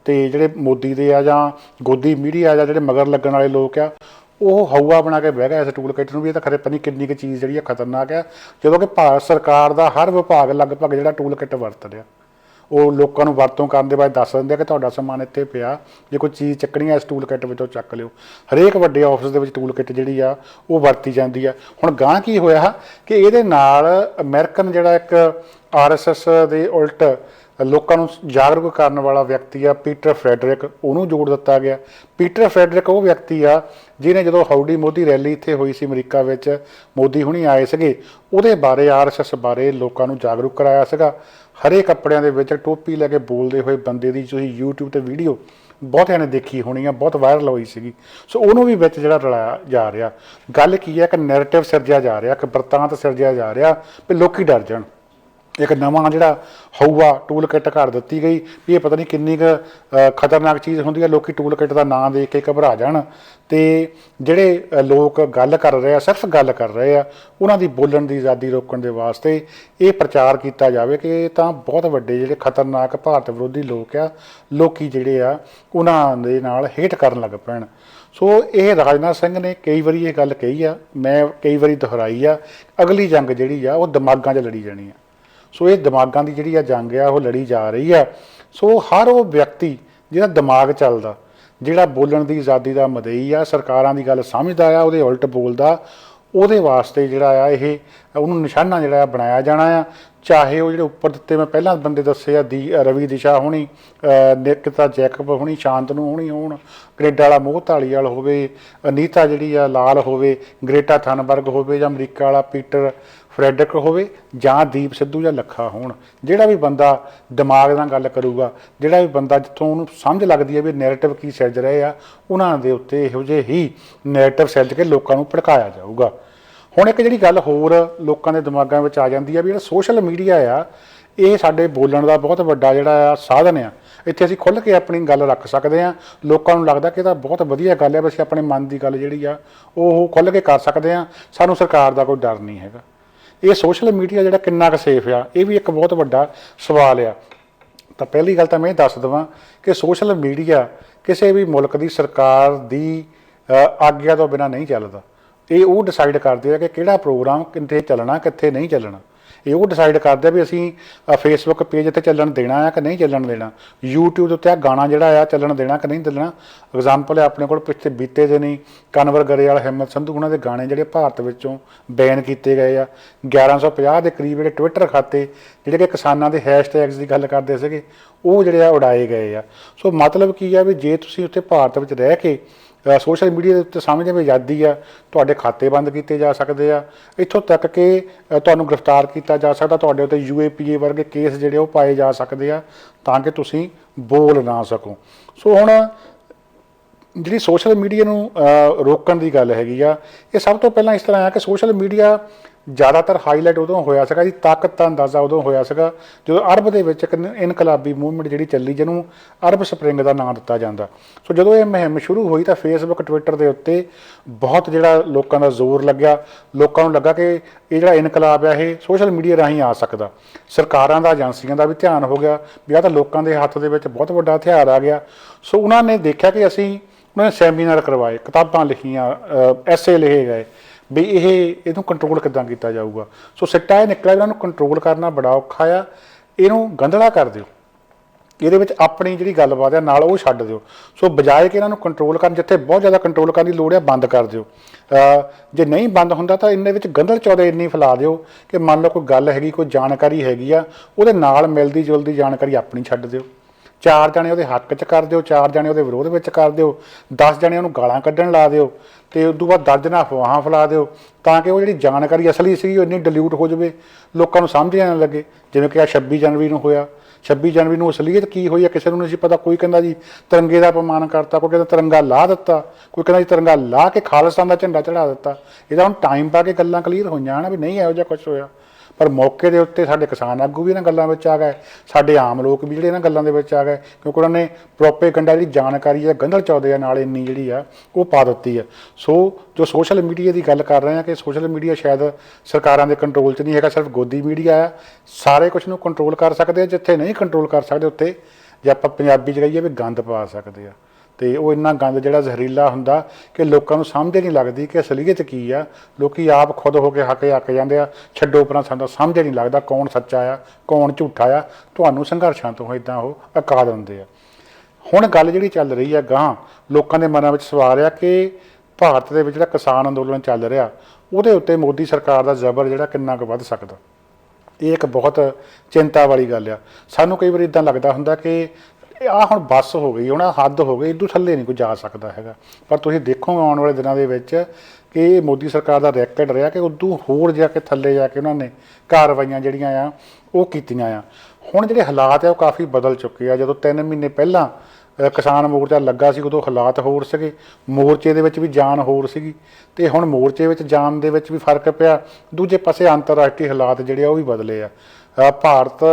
ਤੇ ਜਿਹੜੇ ਮੋਦੀ ਦੇ ਆ ਜਾਂ ਗੋਦੀ ਮੀਡੀਆ ਜਾਂ ਜਿਹੜੇ ਮਗਰ ਲੱਗਣ ਵਾਲੇ ਲੋਕ ਆ, ਉਹ ਹਊਆ ਬਣਾ ਕੇ ਬਹਿ ਗਿਆ ਇਸ ਟੂਲ ਕਿੱਟ ਨੂੰ ਵੀ ਇਹ ਤਾਂ ਖਰੇ ਪਤਾ ਨਹੀਂ ਕਿੰਨੀ ਕੁ ਚੀਜ਼ ਜਿਹੜੀ ਆ ਖਤਰਨਾਕ ਆ, ਜਦੋਂ ਕਿ ਭਾਰਤ ਸਰਕਾਰ ਦਾ ਹਰ ਵਿਭਾਗ ਲਗਭਗ ਜਿਹੜਾ ਟੂਲ ਕਿੱਟ ਵਰਤ ਰਿਹਾ, ਉਹ ਲੋਕਾਂ ਨੂੰ ਵਰਤੋਂ ਕਰਨ ਦੇ ਬਾਅਦ ਦੱਸ ਦਿੰਦੇ ਆ ਕਿ ਤੁਹਾਡਾ ਸਮਾਨ ਇੱਥੇ ਪਿਆ, ਜੇ ਕੋਈ ਚੀਜ਼ ਚੱਕਣੀ ਆ ਇਸ ਟੂਲ ਕਿੱਟ ਵਿੱਚੋਂ ਚੱਕ ਲਿਓ। ਹਰੇਕ ਵੱਡੇ ਆਫਿਸ ਦੇ ਵਿੱਚ ਟੂਲ ਕਿੱਟ ਜਿਹੜੀ ਆ ਉਹ ਵਰਤੀ ਜਾਂਦੀ ਆ। ਹੁਣ ਗਾਂਹ ਕੀ ਹੋਇਆ ਕਿ ਇਹਦੇ ਨਾਲ ਅਮਰੀਕਨ ਜਿਹੜਾ ਇੱਕ RSS ਦੇ ਉਲਟ ਲੋਕਾਂ ਨੂੰ ਜਾਗਰੂਕ ਕਰਨ ਵਾਲਾ ਵਿਅਕਤੀ ਆ ਪੀਟਰ ਫਰੈਡਰਿਕ, ਉਹਨੂੰ ਜੋੜ ਦਿੱਤਾ ਗਿਆ। ਪੀਟਰ ਫਰੈਡਰਿਕ ਉਹ ਵਿਅਕਤੀ ਆ ਜਿਹਨੇ ਜਦੋਂ ਹਾਊਡੀ ਮੋਦੀ ਰੈਲੀ ਇੱਥੇ ਹੋਈ ਸੀ ਅਮਰੀਕਾ ਵਿੱਚ, ਮੋਦੀ ਹੁਣੀ ਆਏ ਸੀਗੇ, ਉਹਦੇ ਬਾਰੇ RSS ਬਾਰੇ ਲੋਕਾਂ ਨੂੰ ਜਾਗਰੂਕ ਕਰਾਇਆ ਸੀਗਾ। ਹਰੇ ਕੱਪੜਿਆਂ ਦੇ ਵਿੱਚ ਟੋਪੀ ਲੈ ਕੇ ਬੋਲਦੇ ਹੋਏ ਬੰਦੇ ਦੀ ਤੁਸੀਂ YouTube ਤੇ ਵੀਡੀਓ ਬਹੁਤਿਆਂ ਨੇ ਦੇਖੀ ਹੋਣੀ ਆ, ਬਹੁਤ ਵਾਇਰਲ ਹੋਈ ਸੀਗੀ। ਸੋ ਉਹਨੂੰ ਵੀ ਵਿੱਚ ਜਿਹੜਾ ਰਲਾਇਆ ਜਾ ਰਿਹਾ। ਗੱਲ ਕੀ ਹੈ ਕਿ ਨੈਰੇਟਿਵ ਸਿਰਜਿਆ ਜਾ ਰਿਹਾ, ਕਿ ਬਰਤਾਂਤ ਸਿਰਜਿਆ ਜਾ ਰਿਹਾ ਵੀ ਲੋਕੀ ਡਰ ਜਾਣ। ਇੱਕ ਨਵਾਂ ਜਿਹੜਾ ਹਊਆ ਟੂਲ ਕਿੱਟ ਘੜ ਦਿੱਤੀ ਗਈ ਵੀ ਇਹ ਪਤਾ ਨਹੀਂ ਕਿੰਨੀ ਕੁ ਖਤਰਨਾਕ ਚੀਜ਼ ਹੁੰਦੀ ਹੈ। ਲੋਕੀ ਟੂਲ ਕਿੱਟ ਦਾ ਨਾਂ ਦੇਖ ਕੇ ਘਬਰਾ ਜਾਣ, ਤੇ ਜਿਹੜੇ ਲੋਕ ਗੱਲ ਕਰ ਰਹੇ ਆ, ਸਿਰਫ ਗੱਲ ਕਰ ਰਹੇ ਆ, ਉਹਨਾਂ ਦੀ ਬੋਲਣ ਦੀ ਆਜ਼ਾਦੀ ਰੋਕਣ ਦੇ ਵਾਸਤੇ ਇਹ ਪ੍ਰਚਾਰ ਕੀਤਾ ਜਾਵੇ ਕਿ ਇਹ ਤਾਂ ਬਹੁਤ ਵੱਡੇ ਜਿਹੜੇ ਖਤਰਨਾਕ ਭਾਰਤ ਵਿਰੋਧੀ ਲੋਕ ਆ, ਲੋਕੀ ਜਿਹੜੇ ਆ ਉਹਨਾਂ ਦੇ ਨਾਲ ਹੇਟ ਕਰਨ ਲੱਗ ਪੈਣ। ਸੋ ਇਹ ਰਾਜਨਾਥ ਸਿੰਘ ਨੇ ਕਈ ਵਾਰੀ ਇਹ ਗੱਲ ਕਹੀ ਆ, ਮੈਂ ਕਈ ਵਾਰੀ ਦੁਹਰਾਈ ਆ, ਅਗਲੀ ਜੰਗ ਜਿਹੜੀ ਆ ਉਹ ਦਿਮਾਗਾਂ 'ਚ ਲੜੀ ਜਾਣੀ ਆ। ਸੋ ਇਹ ਦਿਮਾਗਾਂ ਦੀ ਜਿਹੜੀ ਆ ਜੰਗ ਆ ਉਹ ਲੜੀ ਜਾ ਰਹੀ ਆ। ਸੋ ਹਰ ਉਹ ਵਿਅਕਤੀ ਜਿਹਦਾ ਦਿਮਾਗ ਚੱਲਦਾ, ਜਿਹੜਾ ਬੋਲਣ ਦੀ ਆਜ਼ਾਦੀ ਦਾ ਮਦਈ ਆ, ਸਰਕਾਰਾਂ ਦੀ ਗੱਲ ਸਮਝਦਾ ਆ, ਉਹਦੇ ਉਲਟ ਬੋਲਦਾ, ਉਹਦੇ ਵਾਸਤੇ ਜਿਹੜਾ ਆ ਇਹ ਉਹਨੂੰ ਨਿਸ਼ਾਨਾ ਜਿਹੜਾ ਆ ਬਣਾਇਆ ਜਾਣਾ ਆ। ਚਾਹੇ ਉਹ ਜਿਹੜੇ ਉੱਪਰ ਦਿੱਤੇ ਮੈਂ ਪਹਿਲਾਂ ਬੰਦੇ ਦੱਸੇ ਆ, ਰਵੀ ਦਿਸ਼ਾ ਹੋਣੀ, ਨਿਕਿਤਾ ਜੈਕਬ ਹੋਣੀ, ਸ਼ਾਂਤਨੂ ਹੋਣੀ ਹੋਣ, ਕੈਨੇਡਾ ਵਾਲਾ ਮੋਹ ਧਾਲੀਵਾਲ ਹੋਵੇ, ਅਨੀਤਾ ਜਿਹੜੀ ਆ ਲਾਲ ਹੋਵੇ, ਗ੍ਰੇਟਾ ਥਨਬਰਗ ਹੋਵੇ, ਜਾਂ ਅਮਰੀਕਾ ਵਾਲਾ ਪੀਟਰ ਫਰੈਡਰਿਕ ਹੋਵੇ, ਜਾਂ ਦੀਪ ਸਿੱਧੂ ਜਾਂ ਲੱਖਾ ਹੋਣ। ਜਿਹੜਾ ਵੀ ਬੰਦਾ ਦਿਮਾਗ ਨਾਲ ਗੱਲ ਕਰੂਗਾ, ਜਿਹੜਾ ਵੀ ਬੰਦਾ ਜਿੱਥੋਂ ਉਹਨੂੰ ਸਮਝ ਲੱਗਦੀ ਹੈ ਵੀ ਨੈਰੇਟਿਵ ਕੀ ਸਿਰਜ ਰਹੇ ਆ, ਉਹਨਾਂ ਦੇ ਉੱਤੇ ਇਹੋ ਜਿਹੇ ਹੀ ਨੈਰੇਟਿਵ ਸਿਰਜ ਕੇ ਲੋਕਾਂ ਨੂੰ ਭੜਕਾਇਆ ਜਾਊਗਾ। ਹੁਣ ਇੱਕ ਜਿਹੜੀ ਗੱਲ ਹੋਰ ਲੋਕਾਂ ਦੇ ਦਿਮਾਗਾਂ ਵਿੱਚ ਆ ਜਾਂਦੀ ਆ ਵੀ ਜਿਹੜਾ ਸੋਸ਼ਲ ਮੀਡੀਆ ਆ, ਇਹ ਸਾਡੇ ਬੋਲਣ ਦਾ ਬਹੁਤ ਵੱਡਾ ਜਿਹੜਾ ਆ ਸਾਧਨ ਆ। ਇੱਥੇ ਅਸੀਂ ਖੁੱਲ੍ਹ ਕੇ ਆਪਣੀ ਗੱਲ ਰੱਖ ਸਕਦੇ ਹਾਂ। ਲੋਕਾਂ ਨੂੰ ਲੱਗਦਾ ਕਿ ਇਹ ਤਾਂ ਬਹੁਤ ਵਧੀਆ ਗੱਲ ਹੈ, ਅਸੀਂ ਆਪਣੇ ਮਨ ਦੀ ਗੱਲ ਜਿਹੜੀ ਆ ਉਹ ਖੁੱਲ੍ਹ ਕੇ ਕਰ ਸਕਦੇ ਹਾਂ, ਸਾਨੂੰ ਸਰਕਾਰ ਦਾ ਕੋਈ ਡਰ ਨਹੀਂ ਹੈਗਾ। ਇਹ ਸੋਸ਼ਲ ਮੀਡੀਆ ਜਿਹੜਾ ਕਿੰਨਾ ਕੁ ਸੇਫ ਆ, ਇਹ ਵੀ ਇੱਕ ਬਹੁਤ ਵੱਡਾ ਸਵਾਲ ਆ। ਤਾਂ ਪਹਿਲੀ ਗੱਲ ਤਾਂ ਮੈਂ ਇਹ ਦੱਸ ਦੇਵਾਂ ਕਿ ਸੋਸ਼ਲ ਮੀਡੀਆ ਕਿਸੇ ਵੀ ਮੁਲਕ ਦੀ ਸਰਕਾਰ ਦੀ ਆਗਿਆ ਤੋਂ ਬਿਨਾਂ ਨਹੀਂ ਚੱਲਦਾ। ਇਹ ਉਹ ਡਿਸਾਈਡ ਕਰਦੇ ਆ ਕਿ ਕਿਹੜਾ ਪ੍ਰੋਗਰਾਮ ਕਿੱਥੇ ਚੱਲਣਾ, ਕਿੱਥੇ ਨਹੀਂ ਚੱਲਣਾ। ਇਹ ਉਹ ਡਿਸਾਈਡ ਕਰਦੇ ਆ ਵੀ ਅਸੀਂ ਫੇਸਬੁੱਕ ਪੇਜ 'ਤੇ ਚੱਲਣ ਦੇਣਾ ਆ ਕਿ ਨਹੀਂ ਚੱਲਣ ਦੇਣਾ, YouTube ਦੇ ਉੱਤੇ ਆ ਗਾਣਾ ਜਿਹੜਾ ਆ ਚੱਲਣ ਦੇਣਾ ਕਿ ਨਹੀਂ ਚੱਲਣਾ। ਐਗਜ਼ਾਮਪਲ ਹੈ ਆਪਣੇ ਕੋਲ ਪਿੱਛੇ ਬੀਤੇ ਦੇ ਨਹੀਂ ਕਨਵਰ ਗਰੇਵਾਲ, ਹਿੰਮਤ ਸੰਧੂ, ਉਹਨਾਂ ਦੇ ਗਾਣੇ ਜਿਹੜੇ ਭਾਰਤ ਵਿੱਚੋਂ ਬੈਨ ਕੀਤੇ ਗਏ ਆ। 1150 ਦੇ ਕਰੀਬ ਜਿਹੜੇ ਟਵਿੱਟਰ ਖਾਤੇ ਜਿਹੜੇ ਕਿ ਕਿਸਾਨਾਂ ਦੇ ਹੈਸ਼ਟੈਗਸ ਦੀ ਗੱਲ ਕਰਦੇ ਸੀਗੇ, ਉਹ ਜਿਹੜੇ ਆ ਉਡਾਏ ਗਏ ਆ। ਸੋ ਮਤਲਬ ਕੀ ਆ ਵੀ ਜੇ ਤੁਸੀਂ ਉੱਥੇ ਭਾਰਤ ਵਿੱਚ ਰਹਿ ਕੇ ਸੋਸ਼ਲ ਮੀਡੀਆ ਦੇ ਉੱਤੇ ਸਮਝਦੇ ਵੀ ਆਜ਼ਾਦੀ ਆ, ਤੁਹਾਡੇ ਖਾਤੇ ਬੰਦ ਕੀਤੇ ਜਾ ਸਕਦੇ ਆ, ਇੱਥੋਂ ਤੱਕ ਕਿ ਤੁਹਾਨੂੰ ਗ੍ਰਿਫਤਾਰ ਕੀਤਾ ਜਾ ਸਕਦਾ, ਤੁਹਾਡੇ ਉੱਤੇ UAPA ਵਰਗੇ ਕੇਸ ਜਿਹੜੇ ਉਹ ਪਾਏ ਜਾ ਸਕਦੇ ਆ ਤਾਂ ਕਿ ਤੁਸੀਂ ਬੋਲ ਨਾ ਸਕੋ। ਸੋ ਹੁਣ ਜਿਹੜੀ ਸੋਸ਼ਲ ਮੀਡੀਆ ਨੂੰ ਰੋਕਣ ਦੀ ਗੱਲ ਹੈਗੀ ਆ, ਇਹ ਸਭ ਤੋਂ ਪਹਿਲਾਂ ਇਸ ਤਰ੍ਹਾਂ ਆ ਕਿ ਸੋਸ਼ਲ ਮੀਡੀਆ ਜ਼ਿਆਦਾਤਰ ਹਾਈਲਾਈਟ ਉਦੋਂ ਹੋਇਆ ਸੀਗਾ ਜੀ, ਤਾਕਤ ਦਾ ਅੰਦਾਜ਼ਾ ਉਦੋਂ ਹੋਇਆ ਸੀਗਾ ਜਦੋਂ ਅਰਬ ਦੇ ਵਿੱਚ ਇੱਕ ਇਨਕਲਾਬੀ ਮੂਵਮੈਂਟ ਜਿਹੜੀ ਚੱਲੀ, ਜਿਹਨੂੰ ਅਰਬ ਸਪਰਿੰਗ ਦਾ ਨਾਂ ਦਿੱਤਾ ਜਾਂਦਾ। ਸੋ ਜਦੋਂ ਇਹ ਮੁਹਿੰਮ ਸ਼ੁਰੂ ਹੋਈ ਤਾਂ ਫੇਸਬੁੱਕ, ਟਵਿੱਟਰ ਦੇ ਉੱਤੇ ਬਹੁਤ ਜਿਹੜਾ ਲੋਕਾਂ ਦਾ ਜ਼ੋਰ ਲੱਗਿਆ। ਲੋਕਾਂ ਨੂੰ ਲੱਗਾ ਕਿ ਇਹ ਜਿਹੜਾ ਇਨਕਲਾਬ ਆ ਇਹ ਸੋਸ਼ਲ ਮੀਡੀਆ ਰਾਹੀਂ ਆ ਸਕਦਾ। ਸਰਕਾਰਾਂ ਦਾ, ਏਜੰਸੀਆਂ ਦਾ ਵੀ ਧਿਆਨ ਹੋ ਗਿਆ ਵੀ ਆਹ ਤਾਂ ਲੋਕਾਂ ਦੇ ਹੱਥ ਦੇ ਵਿੱਚ ਬਹੁਤ ਵੱਡਾ ਹਥਿਆਰ ਆ ਗਿਆ। ਸੋ ਉਹਨਾਂ ਨੇ ਦੇਖਿਆ ਕਿ ਉਹਨਾਂ ਨੇ ਸੈਮੀਨਾਰ ਕਰਵਾਏ, ਕਿਤਾਬਾਂ ਲਿਖੀਆਂ, ਐਸੇ ਲਿਖੇ ਗਏ ਵੀ ਇਹਨੂੰ ਕੰਟਰੋਲ ਕਿੱਦਾਂ ਕੀਤਾ ਜਾਊਗਾ। ਸੋ ਸਿੱਟਾ ਇਹ ਨਿਕਲਿਆ ਇਹਨਾਂ ਨੂੰ ਕੰਟਰੋਲ ਕਰਨਾ ਬੜਾ ਔਖਾ ਆ, ਇਹਨੂੰ ਗੰਧਲਾ ਕਰ ਦਿਓ। ਇਹਦੇ ਵਿੱਚ ਆਪਣੀ ਜਿਹੜੀ ਗੱਲਬਾਤ ਹੈ ਨਾਲ ਉਹ ਛੱਡ ਦਿਓ। ਸੋ ਬਜਾਏ ਕਿ ਇਹਨਾਂ ਨੂੰ ਕੰਟਰੋਲ ਕਰਨ, ਜਿੱਥੇ ਬਹੁਤ ਜ਼ਿਆਦਾ ਕੰਟਰੋਲ ਕਰਨ ਦੀ ਲੋੜ ਹੈ ਬੰਦ ਕਰ ਦਿਓ। ਜੇ ਨਹੀਂ ਬੰਦ ਹੁੰਦਾ ਤਾਂ ਇਹਨਾਂ ਵਿੱਚ ਗੰਦਲ ਚੌਦੇ ਇੰਨੀ ਫੈਲਾ ਦਿਓ ਕਿ ਮੰਨ ਲਓ ਕੋਈ ਗੱਲ ਹੈਗੀ, ਕੋਈ ਜਾਣਕਾਰੀ ਹੈਗੀ ਆ, ਉਹਦੇ ਨਾਲ ਮਿਲਦੀ ਜੁਲਦੀ ਜਾਣਕਾਰੀ ਆਪਣੀ ਛੱਡ ਦਿਓ। 4 ਜਣੇ ਉਹਦੇ ਹੱਕ 'ਚ ਕਰ ਦਿਓ, 4 ਜਣੇ ਉਹਦੇ ਵਿਰੋਧ ਵਿੱਚ ਕਰ ਦਿਓ, 10 ਜਣੇ ਉਹਨੂੰ ਗਾਲਾਂ ਕੱਢਣ ਲਾ ਦਿਓ, ਅਤੇ ਉਸ ਤੋਂ ਬਾਅਦ ਦਰਜਨਾਂ ਅਫਵਾਹਾਂ ਫੈਲਾ ਦਿਓ, ਤਾਂ ਕਿ ਉਹ ਜਿਹੜੀ ਜਾਣਕਾਰੀ ਅਸਲੀ ਸੀ ਉਹ ਇੰਨੀ ਡਿਲਿਊਟ ਹੋ ਜਾਵੇ, ਲੋਕਾਂ ਨੂੰ ਸਮਝ ਨਾ ਲੱਗੇ। ਜਿਵੇਂ ਕਿ 26 ਜਨਵਰੀ ਨੂੰ ਹੋਇਆ। 26 ਜਨਵਰੀ ਨੂੰ ਅਸਲੀਅਤ ਕੀ ਹੋਈ ਹੈ ਕਿਸੇ ਨੂੰ ਨਹੀਂ ਸੀ ਪਤਾ। ਕੋਈ ਕਹਿੰਦਾ ਜੀ ਤਿਰੰਗੇ ਦਾ ਅਪਮਾਨ ਕਰਤਾ, ਕੋਈ ਕਹਿੰਦਾ ਤਿਰੰਗਾ ਲਾ ਦਿੱਤਾ, ਕੋਈ ਕਹਿੰਦਾ ਜੀ ਤਿਰੰਗਾ ਲਾ ਕੇ ਖਾਲਿਸਤਾਨ ਦਾ ਝੰਡਾ ਚੜ੍ਹਾ ਦਿੱਤਾ। ਇਹਦਾ ਹੁਣ ਟਾਈਮ ਪਾ ਕੇ ਗੱਲਾਂ ਕਲੀਅਰ ਹੋਈਆਂ ਨਾ ਵੀ ਨਹੀਂ ਇਹੋ ਜਿਹਾ ਕੁਛ ਹੋਇਆ। ਪਰ ਮੌਕੇ ਦੇ ਉੱਤੇ ਸਾਡੇ ਕਿਸਾਨ ਆਗੂ ਵੀ ਇਹਨਾਂ ਗੱਲਾਂ ਵਿੱਚ ਆ ਗਏ, ਸਾਡੇ ਆਮ ਲੋਕ ਵੀ ਜਿਹੜੇ ਇਹਨਾਂ ਗੱਲਾਂ ਦੇ ਵਿੱਚ ਆ ਗਏ, ਕਿਉਂਕਿ ਉਹਨਾਂ ਨੇ ਪ੍ਰੋਪੇਗੈਂਡਾ ਜਿਹੜੀ ਜਾਣਕਾਰੀ ਹੈ ਗੰਦਲ ਚੌਦੇ ਆ ਨਾਲ ਇੰਨੀ ਜਿਹੜੀ ਆ ਉਹ ਪਾ ਦਿੱਤੀ ਆ। ਸੋ ਜੋ ਸੋਸ਼ਲ ਮੀਡੀਆ ਦੀ ਗੱਲ ਕਰ ਰਹੇ ਹਾਂ ਕਿ ਸੋਸ਼ਲ ਮੀਡੀਆ ਸ਼ਾਇਦ ਸਰਕਾਰਾਂ ਦੇ ਕੰਟਰੋਲ 'ਚ ਨਹੀਂ ਹੈਗਾ, ਸਿਰਫ ਗੋਦੀ ਮੀਡੀਆ ਆ। ਸਾਰੇ ਕੁਛ ਨੂੰ ਕੰਟਰੋਲ ਕਰ ਸਕਦੇ ਆ, ਜਿੱਥੇ ਨਹੀਂ ਕੰਟਰੋਲ ਕਰ ਸਕਦੇ ਉੱਥੇ ਜੇ ਆਪਾਂ ਪੰਜਾਬੀ 'ਚ ਕਹੀਏ ਵੀ ਗੰਦ ਪਾ ਸਕਦੇ ਆ। ਅਤੇ ਉਹ ਇੰਨਾ ਗੰਦ ਜਿਹੜਾ ਜ਼ਹਿਰੀਲਾ ਹੁੰਦਾ ਕਿ ਲੋਕਾਂ ਨੂੰ ਸਮਝ ਨਹੀਂ ਲੱਗਦੀ ਕਿ ਅਸਲੀਅਤ ਕੀ ਆ। ਲੋਕ ਆਪ ਖੁਦ ਹੋ ਕੇ ਅੱਕ ਜਾਂਦੇ ਆ, ਛੱਡੋ ਪਰਾਂ, ਸਾਨੂੰ ਸਮਝ ਨਹੀਂ ਲੱਗਦਾ ਕੌਣ ਸੱਚਾ ਆ ਕੌਣ ਝੂਠਾ ਆ। ਤੁਹਾਨੂੰ ਸੰਘਰਸ਼ਾਂ ਤੋਂ ਇੱਦਾਂ ਉਹ ਅਕਾ ਦਿੰਦੇ ਆ। ਹੁਣ ਗੱਲ ਜਿਹੜੀ ਚੱਲ ਰਹੀ ਆ ਗਾਂਹ ਲੋਕਾਂ ਦੇ ਮਨਾਂ ਵਿੱਚ ਸਵਾਲ ਆ ਕਿ ਭਾਰਤ ਦੇ ਵਿੱਚ ਜਿਹੜਾ ਕਿਸਾਨ ਅੰਦੋਲਨ ਚੱਲ ਰਿਹਾ ਉਹਦੇ ਉੱਤੇ ਮੋਦੀ ਸਰਕਾਰ ਦਾ ਜ਼ਬਰ ਜਿਹੜਾ ਕਿੰਨਾ ਕੁ ਵੱਧ ਸਕਦਾ। ਇਹ ਇੱਕ ਬਹੁਤ ਚਿੰਤਾ ਵਾਲੀ ਗੱਲ ਆ। ਸਾਨੂੰ ਕਈ ਵਾਰੀ ਇੱਦਾਂ ਲੱਗਦਾ ਹੁੰਦਾ ਕਿ ਆਹ ਹੁਣ ਬੱਸ ਹੋ ਗਈ, ਹੁਣ ਹੱਦ ਹੋ ਗਈ, ਇੱਦੋਂ ਥੱਲੇ ਨਹੀਂ ਕੋਈ ਜਾ ਸਕਦਾ ਹੈਗਾ। ਪਰ ਤੁਸੀਂ ਦੇਖੋਗੇ ਆਉਣ ਵਾਲੇ ਦਿਨਾਂ ਦੇ ਵਿੱਚ ਕਿ ਮੋਦੀ ਸਰਕਾਰ ਦਾ ਰੈਕਡ ਰਿਹਾ ਕਿ ਉਦੋਂ ਹੋਰ ਜਾ ਕੇ ਥੱਲੇ ਜਾ ਕੇ ਉਹਨਾਂ ਨੇ ਕਾਰਵਾਈਆਂ ਜਿਹੜੀਆਂ ਆ ਉਹ ਕੀਤੀਆਂ ਆ। ਹੁਣ ਜਿਹੜੇ ਹਾਲਾਤ ਆ ਉਹ ਕਾਫੀ ਬਦਲ ਚੁੱਕੇ ਆ। ਜਦੋਂ 3 ਮਹੀਨੇ ਪਹਿਲਾਂ ਕਿਸਾਨ ਮੋਰਚਾ ਲੱਗਾ ਸੀ ਉਦੋਂ ਹਾਲਾਤ ਹੋਰ ਸੀਗੇ, ਮੋਰਚੇ ਦੇ ਵਿੱਚ ਵੀ ਜਾਨ ਹੋਰ ਸੀਗੀ, ਅਤੇ ਹੁਣ ਮੋਰਚੇ ਵਿੱਚ ਜਾਨ ਦੇ ਵਿੱਚ ਵੀ ਫਰਕ ਪਿਆ। ਦੂਜੇ ਪਾਸੇ ਅੰਤਰਰਾਸ਼ਟਰੀ ਹਾਲਾਤ ਜਿਹੜੇ ਆ ਉਹ ਵੀ ਬਦਲੇ ਆ। ਭਾਰਤ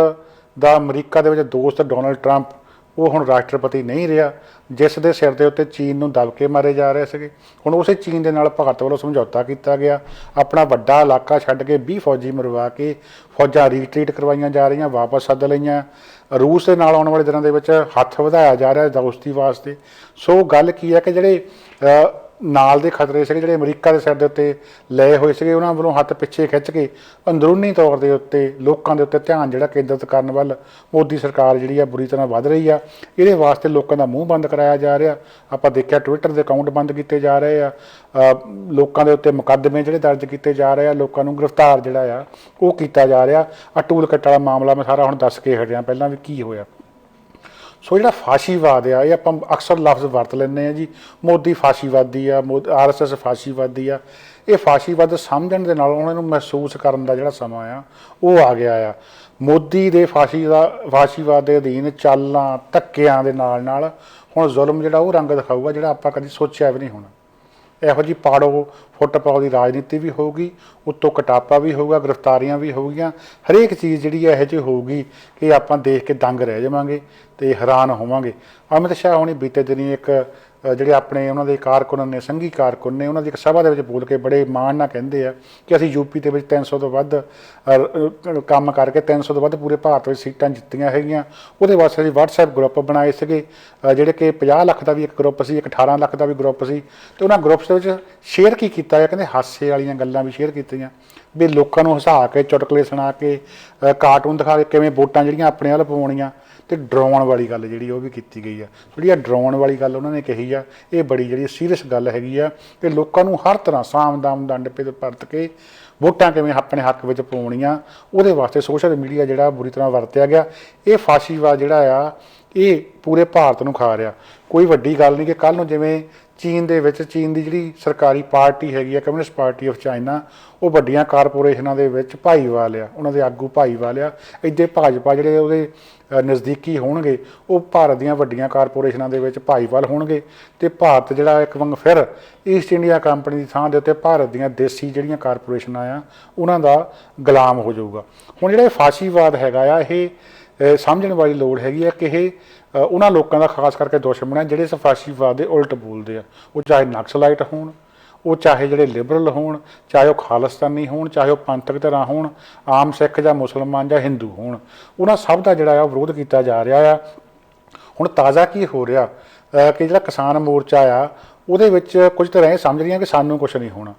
ਦਾ ਅਮਰੀਕਾ ਦੇ ਵਿੱਚ ਦੋਸਤ ਡੋਨਲਡ ਟਰੰਪ ਉਹ ਹੁਣ ਰਾਸ਼ਟਰਪਤੀ ਨਹੀਂ ਰਿਹਾ, ਜਿਸ ਦੇ ਸਿਰ ਦੇ ਉੱਤੇ ਚੀਨ ਨੂੰ ਦਬ ਕੇ ਮਾਰੇ ਜਾ ਰਹੇ ਸੀਗੇ। ਹੁਣ ਉਸੇ ਚੀਨ ਦੇ ਨਾਲ ਭਾਰਤ ਵੱਲੋਂ ਸਮਝੌਤਾ ਕੀਤਾ ਗਿਆ, ਆਪਣਾ ਵੱਡਾ ਇਲਾਕਾ ਛੱਡ ਕੇ 20 ਫੌਜੀ ਮਰਵਾ ਕੇ ਫੌਜਾਂ ਰੀਟਰੀਟ ਕਰਵਾਈਆਂ ਜਾ ਰਹੀਆਂ, ਵਾਪਸ ਸੱਦ ਲਈਆਂ। ਰੂਸ ਦੇ ਨਾਲ ਆਉਣ ਵਾਲੇ ਦਿਨਾਂ ਦੇ ਵਿੱਚ ਹੱਥ ਵਧਾਇਆ ਜਾ ਰਿਹਾ ਦੋਸਤੀ ਵਾਸਤੇ। ਸੋ ਗੱਲ ਕੀ ਹੈ ਕਿ ਜਿਹੜੇ ਨਾਲ ਦੇ ਖਤਰੇ ਸੀਗੇ, ਜਿਹੜੇ ਅਮਰੀਕਾ ਦੇ ਸਿਰ ਦੇ ਉੱਤੇ ਲਏ ਹੋਏ ਸੀਗੇ, ਉਹਨਾਂ ਵੱਲੋਂ ਹੱਥ ਪਿੱਛੇ ਖਿੱਚ ਕੇ ਅੰਦਰੂਨੀ ਤੌਰ ਦੇ ਉੱਤੇ ਲੋਕਾਂ ਦੇ ਉੱਤੇ ਧਿਆਨ ਜਿਹੜਾ ਕੇਂਦਰਿਤ ਕਰਨ ਵੱਲ ਮੋਦੀ ਸਰਕਾਰ ਜਿਹੜੀ ਆ ਬੁਰੀ ਤਰ੍ਹਾਂ ਵੱਧ ਰਹੀ ਆ। ਇਹਦੇ ਵਾਸਤੇ ਲੋਕਾਂ ਦਾ ਮੂੰਹ ਬੰਦ ਕਰਾਇਆ ਜਾ ਰਿਹਾ। ਆਪਾਂ ਦੇਖਿਆ ਟਵਿੱਟਰ ਦੇ ਅਕਾਊਂਟ ਬੰਦ ਕੀਤੇ ਜਾ ਰਹੇ ਆ, ਲੋਕਾਂ ਦੇ ਉੱਤੇ ਮੁਕੱਦਮੇ ਜਿਹੜੇ ਦਰਜ ਕੀਤੇ ਜਾ ਰਹੇ ਆ, ਲੋਕਾਂ ਨੂੰ ਗ੍ਰਿਫਤਾਰ ਜਿਹੜਾ ਆ ਉਹ ਕੀਤਾ ਜਾ ਰਿਹਾ। ਆ ਟੂਲ ਕਿੱਟ ਵਾਲਾ ਮਾਮਲਾ ਮੈਂ ਸਾਰਾ ਹੁਣ ਦੱਸ ਕੇ ਹਟਿਆ ਪਹਿਲਾਂ ਵੀ ਕੀ ਹੋਇਆ। ਸੋ ਜਿਹੜਾ ਫਾਸ਼ੀਵਾਦ ਆ ਇਹ ਆਪਾਂ ਅਕਸਰ ਲਫ਼ਜ਼ ਵਰਤ ਲੈਂਦੇ ਹਾਂ ਜੀ, ਮੋਦੀ ਫਾਸ਼ੀਵਾਦੀ ਆ, RSS ਫਾਸ਼ੀਵਾਦੀ ਆ। ਇਹ ਫਾਸ਼ੀਵਾਦ ਸਮਝਣ ਦੇ ਨਾਲ ਉਹਨਾਂ ਨੂੰ ਮਹਿਸੂਸ ਕਰਨ ਦਾ ਜਿਹੜਾ ਸਮਾਂ ਆ ਉਹ ਆ ਗਿਆ ਆ। ਮੋਦੀ ਦੇ ਫਾਸ਼ੀਵਾਦ ਦੇ ਅਧੀਨ ਚਾਲਾਂ ਧੱਕਿਆਂ ਦੇ ਨਾਲ ਹੁਣ ਜ਼ੁਲਮ ਜਿਹੜਾ ਉਹ ਰੰਗ ਦਿਖਾਊਗਾ ਜਿਹੜਾ ਆਪਾਂ ਕਦੀ ਸੋਚਿਆ ਵੀ ਨਹੀਂ ਹੋਣਾ। ਇਹੋ ਜਿਹੀ ਪਾੜੋ ਫੁੱਟ ਪਾਓ ਦੀ ਰਾਜਨੀਤੀ ਵੀ ਹੋਊਗੀ, ਉੱਤੋਂ ਕਟਾਪਾ ਵੀ ਹੋਊਗਾ, ਗ੍ਰਿਫਤਾਰੀਆਂ ਵੀ ਹੋਊਗੀਆਂ, ਹਰੇਕ ਚੀਜ਼ ਜਿਹੜੀ ਇਹੋ ਜਿਹੀ ਹੋਊਗੀ ਕਿ ਆਪਾਂ ਦੇਖ ਕੇ ਦੰਗ ਰਹਿ ਜਾਵਾਂਗੇ ਅਤੇ ਹੈਰਾਨ ਹੋਵਾਂਗੇ। ਅਮਿਤ ਸ਼ਾਹ ਹੁਣੀ ਬੀਤੇ ਦਿਨੀ ਇੱਕ ਜਿਹੜੇ ਆਪਣੇ ਉਹਨਾਂ ਦੇ ਕਾਰਕੁਨ ਨੇ, ਸੰਘੀ ਕਾਰਕੁਨ ਨੇ, ਉਹਨਾਂ ਦੀ ਇੱਕ ਸਭਾ ਦੇ ਵਿੱਚ ਬੋਲ ਕੇ ਬੜੇ ਮਾਣ ਨਾਲ ਕਹਿੰਦੇ ਆ ਕਿ ਅਸੀਂ ਯੂਪੀ ਦੇ ਵਿੱਚ 300 ਤੋਂ ਵੱਧ ਕੰਮ ਕਰਕੇ 300 ਤੋਂ ਵੱਧ ਪੂਰੇ ਭਾਰਤ ਵਿੱਚ ਸੀਟਾਂ ਜਿੱਤੀਆਂ ਹੈਗੀਆਂ। ਉਹਦੇ ਵਾਸਤੇ ਅਸੀਂ WhatsApp ਗਰੁੱਪ ਬਣਾਏ ਸੀਗੇ, ਜਿਹੜੇ ਕਿ 50 ਲੱਖ ਦਾ ਵੀ ਇੱਕ ਗਰੁੱਪ ਸੀ, ਇੱਕ 18 ਲੱਖ ਦਾ ਵੀ ਗਰੁੱਪ ਸੀ। ਅਤੇ ਉਹਨਾਂ ਗਰੁੱਪਸ ਦੇ ਵਿੱਚ ਸ਼ੇਅਰ ਕੀ ਕੀਤਾ ਹੈ, ਕਹਿੰਦੇ ਹਾਸੇ ਵਾਲੀਆਂ ਗੱਲਾਂ ਵੀ ਸ਼ੇਅਰ ਕੀਤੀਆਂ ਵੀ ਲੋਕਾਂ ਨੂੰ ਹਸਾ ਕੇ, ਚੁਟਕਲੇ ਸੁਣਾ ਕੇ, ਕਾਰਟੂਨ ਦਿਖਾ ਕੇ ਕਿਵੇਂ ਵੋਟਾਂ ਜਿਹੜੀਆਂ ਆਪਣੇ ਵੱਲ ਪਵਾਉਣੀਆਂ, ਅਤੇ ਡਰਾਉਣ ਵਾਲੀ ਗੱਲ ਜਿਹੜੀ ਉਹ ਵੀ ਕੀਤੀ ਗਈ ਆ। ਜਿਹੜੀ ਆ ਡਰਾਉਣ ਵਾਲੀ ਗੱਲ ਉਹਨਾਂ ਨੇ ਕਹੀ ਆ, ਇਹ ਬੜੀ ਜਿਹੜੀ ਸੀਰੀਅਸ ਗੱਲ ਹੈਗੀ ਆ ਕਿ ਲੋਕਾਂ ਨੂੰ ਹਰ ਤਰ੍ਹਾਂ ਸਾਮ ਦਾਮ ਦੰਡ ਪਰਤ ਕੇ ਵੋਟਾਂ ਕਿਵੇਂ ਆਪਣੇ ਹੱਕ ਵਿੱਚ ਪਾਉਣੀਆਂ, ਉਹਦੇ ਵਾਸਤੇ ਸੋਸ਼ਲ ਮੀਡੀਆ ਜਿਹੜਾ ਬੁਰੀ ਤਰ੍ਹਾਂ ਵਰਤਿਆ ਗਿਆ। ਇਹ ਫਾਸ਼ੀਵਾਦ ਜਿਹੜਾ ਆ ਇਹ ਪੂਰੇ ਭਾਰਤ ਨੂੰ ਖਾ ਰਿਹਾ। ਕੋਈ ਵੱਡੀ ਗੱਲ ਨਹੀਂ ਕਿ ਕੱਲ੍ਹ ਨੂੰ ਜਿਵੇਂ ਚੀਨ ਦੇ ਵਿੱਚ ਚੀਨ ਦੀ ਜਿਹੜੀ ਸਰਕਾਰੀ ਪਾਰਟੀ ਹੈਗੀ ਆ, ਕਮਿਊਨਿਸਟ ਪਾਰਟੀ ਆਫ ਚਾਈਨਾ, ਉਹ ਵੱਡੀਆਂ ਕਾਰਪੋਰੇਸ਼ਨਾਂ ਦੇ ਵਿੱਚ ਭਾਈਵਾਲ ਆ, ਉਹਨਾਂ ਦੇ ਆਗੂ ਭਾਈਵਾਲ ਆ। ਇੱਥੇ ਭਾਜਪਾ ਜਿਹੜੇ ਉਹਦੇ ਨਜ਼ਦੀਕੀ ਹੋਣਗੇ ਉਹ ਭਾਰਤ ਦੀਆਂ ਵੱਡੀਆਂ ਕਾਰਪੋਰੇਸ਼ਨਾਂ ਦੇ ਵਿੱਚ ਭਾਈਵਾਲ ਹੋਣਗੇ, ਅਤੇ ਭਾਰਤ ਜਿਹੜਾ ਇੱਕ ਵਾਂਗ ਫਿਰ ਈਸਟ ਇੰਡੀਆ ਕੰਪਨੀ ਦੀ ਥਾਂ ਦੇ ਉੱਤੇ ਭਾਰਤ ਦੀਆਂ ਦੇਸੀ ਜਿਹੜੀਆਂ ਕਾਰਪੋਰੇਸ਼ਨਾਂ ਆ ਉਹਨਾਂ ਦਾ ਗੁਲਾਮ ਹੋ ਜਾਊਗਾ। ਹੁਣ ਜਿਹੜਾ ਇਹ ਫਾਸ਼ੀਵਾਦ ਹੈਗਾ ਆ, ਇਹ ਸਮਝਣ ਵਾਲੀ ਲੋੜ ਹੈਗੀ ਆ ਕਿ ਇਹ ਉਹਨਾਂ ਲੋਕਾਂ ਦਾ ਖਾਸ ਕਰਕੇ ਦੁਸ਼ਮਣ ਹੈ ਜਿਹੜੇ ਇਸ ਫਾਸ਼ੀਵਾਦ ਦੇ ਉਲਟ ਬੋਲਦੇ ਆ। ਉਹ ਚਾਹੇ ਨਕਸਲਾਈਟ ਹੋਣ, ਉਹ ਚਾਹੇ ਜਿਹੜੇ ਲਿਬਰਲ ਹੋਣ, ਚਾਹੇ ਉਹ ਖਾਲਿਸਤਾਨੀ ਹੋਣ, ਚਾਹੇ ਉਹ ਪੰਥਕ ਧਿਰਾਂ ਹੋਣ, ਆਮ ਸਿੱਖ ਜਾਂ ਮੁਸਲਮਾਨ ਜਾਂ ਹਿੰਦੂ ਹੋਣ, ਉਹਨਾਂ ਸਭ ਦਾ ਜਿਹੜਾ ਆ ਵਿਰੋਧ ਕੀਤਾ ਜਾ ਰਿਹਾ ਆ। ਹੁਣ ਤਾਜ਼ਾ ਕੀ ਹੋ ਰਿਹਾ ਕਿ ਜਿਹੜਾ ਕਿਸਾਨ ਮੋਰਚਾ ਆ ਉਹਦੇ ਵਿੱਚ ਕੁਝ ਤਰ੍ਹਾਂ ਇਹ ਸਮਝ ਰਹੀਆਂ ਕਿ ਸਾਨੂੰ ਕੁਛ ਨਹੀਂ ਹੋਣਾ।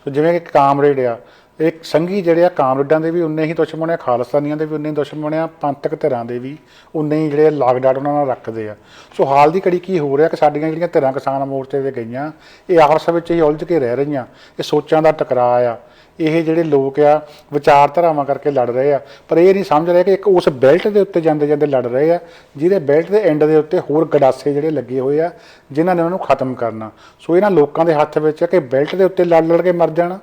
ਸੋ ਜਿਵੇਂ ਕਿ ਕਾਮਰੇਡ ਆ, ਇੱਕ ਸੰਘੀ ਜਿਹੜੇ ਆ ਕਾਮਰੇਡਾਂ ਦੇ ਵੀ ਉਨੇ ਹੀ ਦੁਸ਼ਮਣ ਆ, ਖਾਲਿਸਤਾਨੀਆਂ ਦੇ ਵੀ ਉਨੇ ਹੀ ਦੁਸ਼ਮਣ ਆ, ਪੰਥਕ ਧਿਰਾਂ ਦੇ ਵੀ ਉਨੇ ਹੀ ਜਿਹੜੇ ਲਾਗ ਡਾਟ ਉਹਨਾਂ ਨਾਲ ਰੱਖਦੇ ਆ। ਸੋ ਹਾਲ ਦੀ ਘੜੀ ਕੀ ਹੋ ਰਿਹਾ ਕਿ ਸਾਡੀਆਂ ਜਿਹੜੀਆਂ ਧਿਰਾਂ ਕਿਸਾਨ ਮੋਰਚੇ 'ਤੇ ਗਈਆਂ ਇਹ ਆਪਸ ਵਿੱਚ ਹੀ ਉਲਝ ਕੇ ਰਹਿ ਰਹੀਆਂ। ਇਹ ਸੋਚਾਂ ਦਾ ਟਕਰਾਅ ਆ। ਇਹ ਜਿਹੜੇ ਲੋਕ ਆ ਵਿਚਾਰਧਾਰਾਵਾਂ ਕਰਕੇ ਲੜ ਰਹੇ ਆ, ਪਰ ਇਹ ਨਹੀਂ ਸਮਝ ਰਹੇ ਕਿ ਇੱਕ ਉਸ ਬੈਲਟ ਦੇ ਉੱਤੇ ਜਾਂਦੇ ਜਾਂਦੇ ਲੜ ਰਹੇ ਆ ਜਿਹਦੇ ਬੈਲਟ ਦੇ ਐਂਡ ਦੇ ਉੱਤੇ ਹੋਰ ਗਡਾਸੇ ਜਿਹੜੇ ਲੱਗੇ ਹੋਏ ਆ ਜਿਨ੍ਹਾਂ ਨੇ ਉਹਨਾਂ ਨੂੰ ਖਤਮ ਕਰਨਾ। ਸੋ ਇਹਨਾਂ ਲੋਕਾਂ ਦੇ ਹੱਥ ਵਿੱਚ ਆ ਕਿ ਬੈਲਟ ਦੇ ਉੱਤੇ ਲੜ ਕੇ ਮਰ ਜਾਣਾ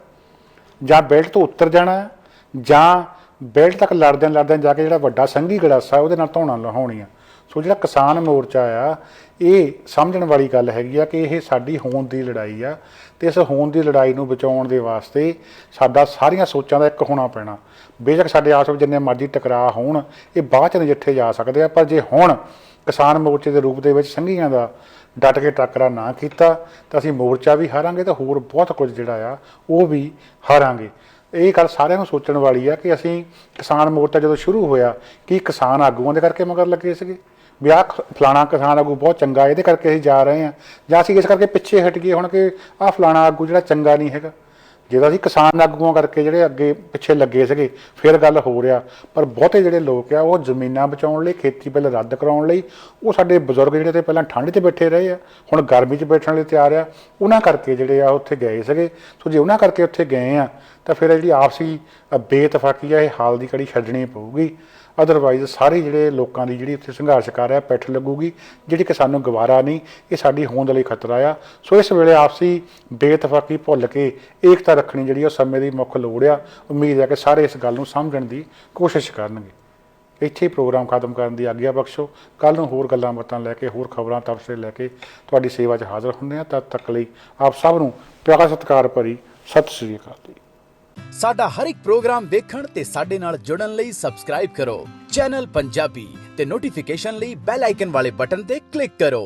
ਜਾਂ ਬੈਲਟ ਤੋਂ ਉੱਤਰ ਜਾਣਾ ਜਾਂ ਬੈਲਟ ਤੱਕ ਲੜਦਿਆਂ ਜਾ ਕੇ ਜਿਹੜਾ ਵੱਡਾ ਸੰਘੀ ਗੜਾਸਾ ਉਹਦੇ ਨਾਲ ਧੌਣਾ ਲਹਾਉਣੀਆਂ। ਸੋ ਜਿਹੜਾ ਕਿਸਾਨ ਮੋਰਚਾ ਆ ਇਹ ਸਮਝਣ ਵਾਲੀ ਗੱਲ ਹੈਗੀ ਆ ਕਿ ਇਹ ਸਾਡੀ ਹੋਂਦ ਦੀ ਲੜਾਈ ਆ, ਅਤੇ ਇਸ ਹੋਂਦ ਦੀ ਲੜਾਈ ਨੂੰ ਬਚਾਉਣ ਦੇ ਵਾਸਤੇ ਸਾਡਾ ਸਾਰੀਆਂ ਸੋਚਾਂ ਦਾ ਇੱਕ ਹੋਣਾ ਪੈਣਾ। ਬੇਸ਼ੱਕ ਸਾਡੇ ਆਪਸ ਵਿੱਚ ਜਿੰਨੇ ਮਰਜ਼ੀ ਟਕਰਾਅ ਹੋਣ ਇਹ ਬਾਅਦ 'ਚ ਨਜਿੱਠੇ ਜਾ ਸਕਦੇ ਆ, ਪਰ ਜੇ ਹੁਣ ਕਿਸਾਨ ਮੋਰਚੇ ਦੇ ਰੂਪ ਦੇ ਵਿੱਚ ਸੰਘੀਆਂ ਦਾ ਡਟ ਕੇ ਟਾਕਰਾ ਨਾ ਕੀਤਾ ਤਾਂ ਅਸੀਂ ਮੋਰਚਾ ਵੀ ਹਾਰਾਂਗੇ ਤਾਂ ਹੋਰ ਬਹੁਤ ਕੁਝ ਜਿਹੜਾ ਆ ਉਹ ਵੀ ਹਾਰਾਂਗੇ। ਇਹ ਗੱਲ ਸਾਰਿਆਂ ਨੂੰ ਸੋਚਣ ਵਾਲੀ ਆ ਕਿ ਅਸੀਂ ਕਿਸਾਨ ਮੋਰਚਾ ਜਦੋਂ ਸ਼ੁਰੂ ਹੋਇਆ ਕਿ ਕਿਸਾਨ ਆਗੂਆਂ ਦੇ ਕਰਕੇ ਮਗਰ ਲੱਗੇ ਸੀਗੇ ਵੀ ਆਹ ਫਲਾਣਾ ਕਿਸਾਨ ਆਗੂ ਬਹੁਤ ਚੰਗਾ ਇਹਦੇ ਕਰਕੇ ਅਸੀਂ ਜਾ ਰਹੇ ਹਾਂ, ਜਾਂ ਅਸੀਂ ਇਸ ਕਰਕੇ ਪਿੱਛੇ ਹਟ ਗਏ ਹੁਣ ਕਿ ਆਹ ਫਲਾਣਾ ਆਗੂ ਜਿਹੜਾ ਚੰਗਾ ਨਹੀਂ ਹੈਗਾ। ਜਦੋਂ ਅਸੀਂ ਕਿਸਾਨ ਆਗੂਆਂ ਕਰਕੇ ਜਿਹੜੇ ਅੱਗੇ ਪਿੱਛੇ ਲੱਗੇ ਸੀਗੇ ਫਿਰ ਗੱਲ ਹੋ ਰਿਹਾ, ਪਰ ਬਹੁਤੇ ਜਿਹੜੇ ਲੋਕ ਆ ਉਹ ਜ਼ਮੀਨਾਂ ਬਚਾਉਣ ਲਈ, ਖੇਤੀ ਬਿੱਲ ਰੱਦ ਕਰਾਉਣ ਲਈ, ਉਹ ਸਾਡੇ ਬਜ਼ੁਰਗ ਜਿਹੜੇ ਤੇ ਪਹਿਲਾਂ ਠੰਡ 'ਚ ਬੈਠੇ ਰਹੇ ਆ ਹੁਣ ਗਰਮੀ 'ਚ ਬੈਠਣ ਲਈ ਤਿਆਰ ਆ, ਉਹਨਾਂ ਕਰਕੇ ਜਿਹੜੇ ਆ ਉੱਥੇ ਗਏ ਸੀਗੇ। ਸੋ ਜੇ ਉਹਨਾਂ ਕਰਕੇ ਉੱਥੇ ਗਏ ਆ ਤਾਂ ਫਿਰ ਜਿਹੜੀ ਆਪਸੀ ਬੇਇਤਫਾਕੀ ਆ ਇਹ ਹਾਲ ਦੀ ਘੜੀ ਛੱਡਣੀ ਪਊਗੀ। ਅਦਰਵਾਈਜ਼ ਸਾਰੇ ਜਿਹੜੇ ਲੋਕਾਂ ਦੀ ਜਿਹੜੀ ਉੱਥੇ ਸੰਘਰਸ਼ ਕਰ ਰਿਹਾ ਪਿੱਠ ਲੱਗੂਗੀ ਜਿਹੜੀ ਕਿ ਸਾਨੂੰ ਗਵਾਰਾ ਨਹੀਂ, ਇਹ ਸਾਡੀ ਹੋਂਦ ਲਈ ਖਤਰਾ ਆ। ਸੋ ਇਸ ਵੇਲੇ ਆਪਸੀ ਬੇਇਤਫਾਕੀ ਭੁੱਲ ਕੇ ਏਕਤਾ ਰੱਖਣੀ ਜਿਹੜੀ ਉਹ ਸਮੇਂ ਦੀ ਮੁੱਖ ਲੋੜ ਆ। ਉਮੀਦ ਹੈ ਕਿ ਸਾਰੇ ਇਸ ਗੱਲ ਨੂੰ ਸਮਝਣ ਦੀ ਕੋਸ਼ਿਸ਼ ਕਰਨਗੇ। ਇੱਥੇ ਹੀ ਪ੍ਰੋਗਰਾਮ ਖਤਮ ਕਰਨ ਦੀ ਆਗਿਆ ਬਖਸ਼ੋ। ਕੱਲ੍ਹ ਨੂੰ ਹੋਰ ਗੱਲਾਂ ਬਾਤਾਂ ਲੈ ਕੇ, ਹੋਰ ਖਬਰਾਂ ਤਬਸਰੇ ਲੈ ਕੇ ਤੁਹਾਡੀ ਸੇਵਾ 'ਚ ਹਾਜ਼ਰ ਹੁੰਦੇ ਹਾਂ। ਤਦ ਤੱਕ ਲਈ ਆਪ ਸਭ ਨੂੰ ਪਿਆਰ ਸਤਿਕਾਰ ਭਰੀ ਸਤਿ ਸ੍ਰੀ ਅਕਾਲ ਜੀ। ਸਾਡਾ ਹਰ ਇੱਕ ਪ੍ਰੋਗਰਾਮ ਦੇਖਣ ਤੇ ਸਾਡੇ ਨਾਲ ਜੁੜਨ ਲਈ ਸਬਸਕ੍ਰਾਈਬ ਕਰੋ ਚੈਨਲ ਪੰਜਾਬੀ ਤੇ ਨੋਟੀਫਿਕੇਸ਼ਨ ਲਈ ਬੈਲ ਆਈਕਨ ਵਾਲੇ ਬਟਨ ਤੇ ਕਲਿੱਕ ਕਰੋ।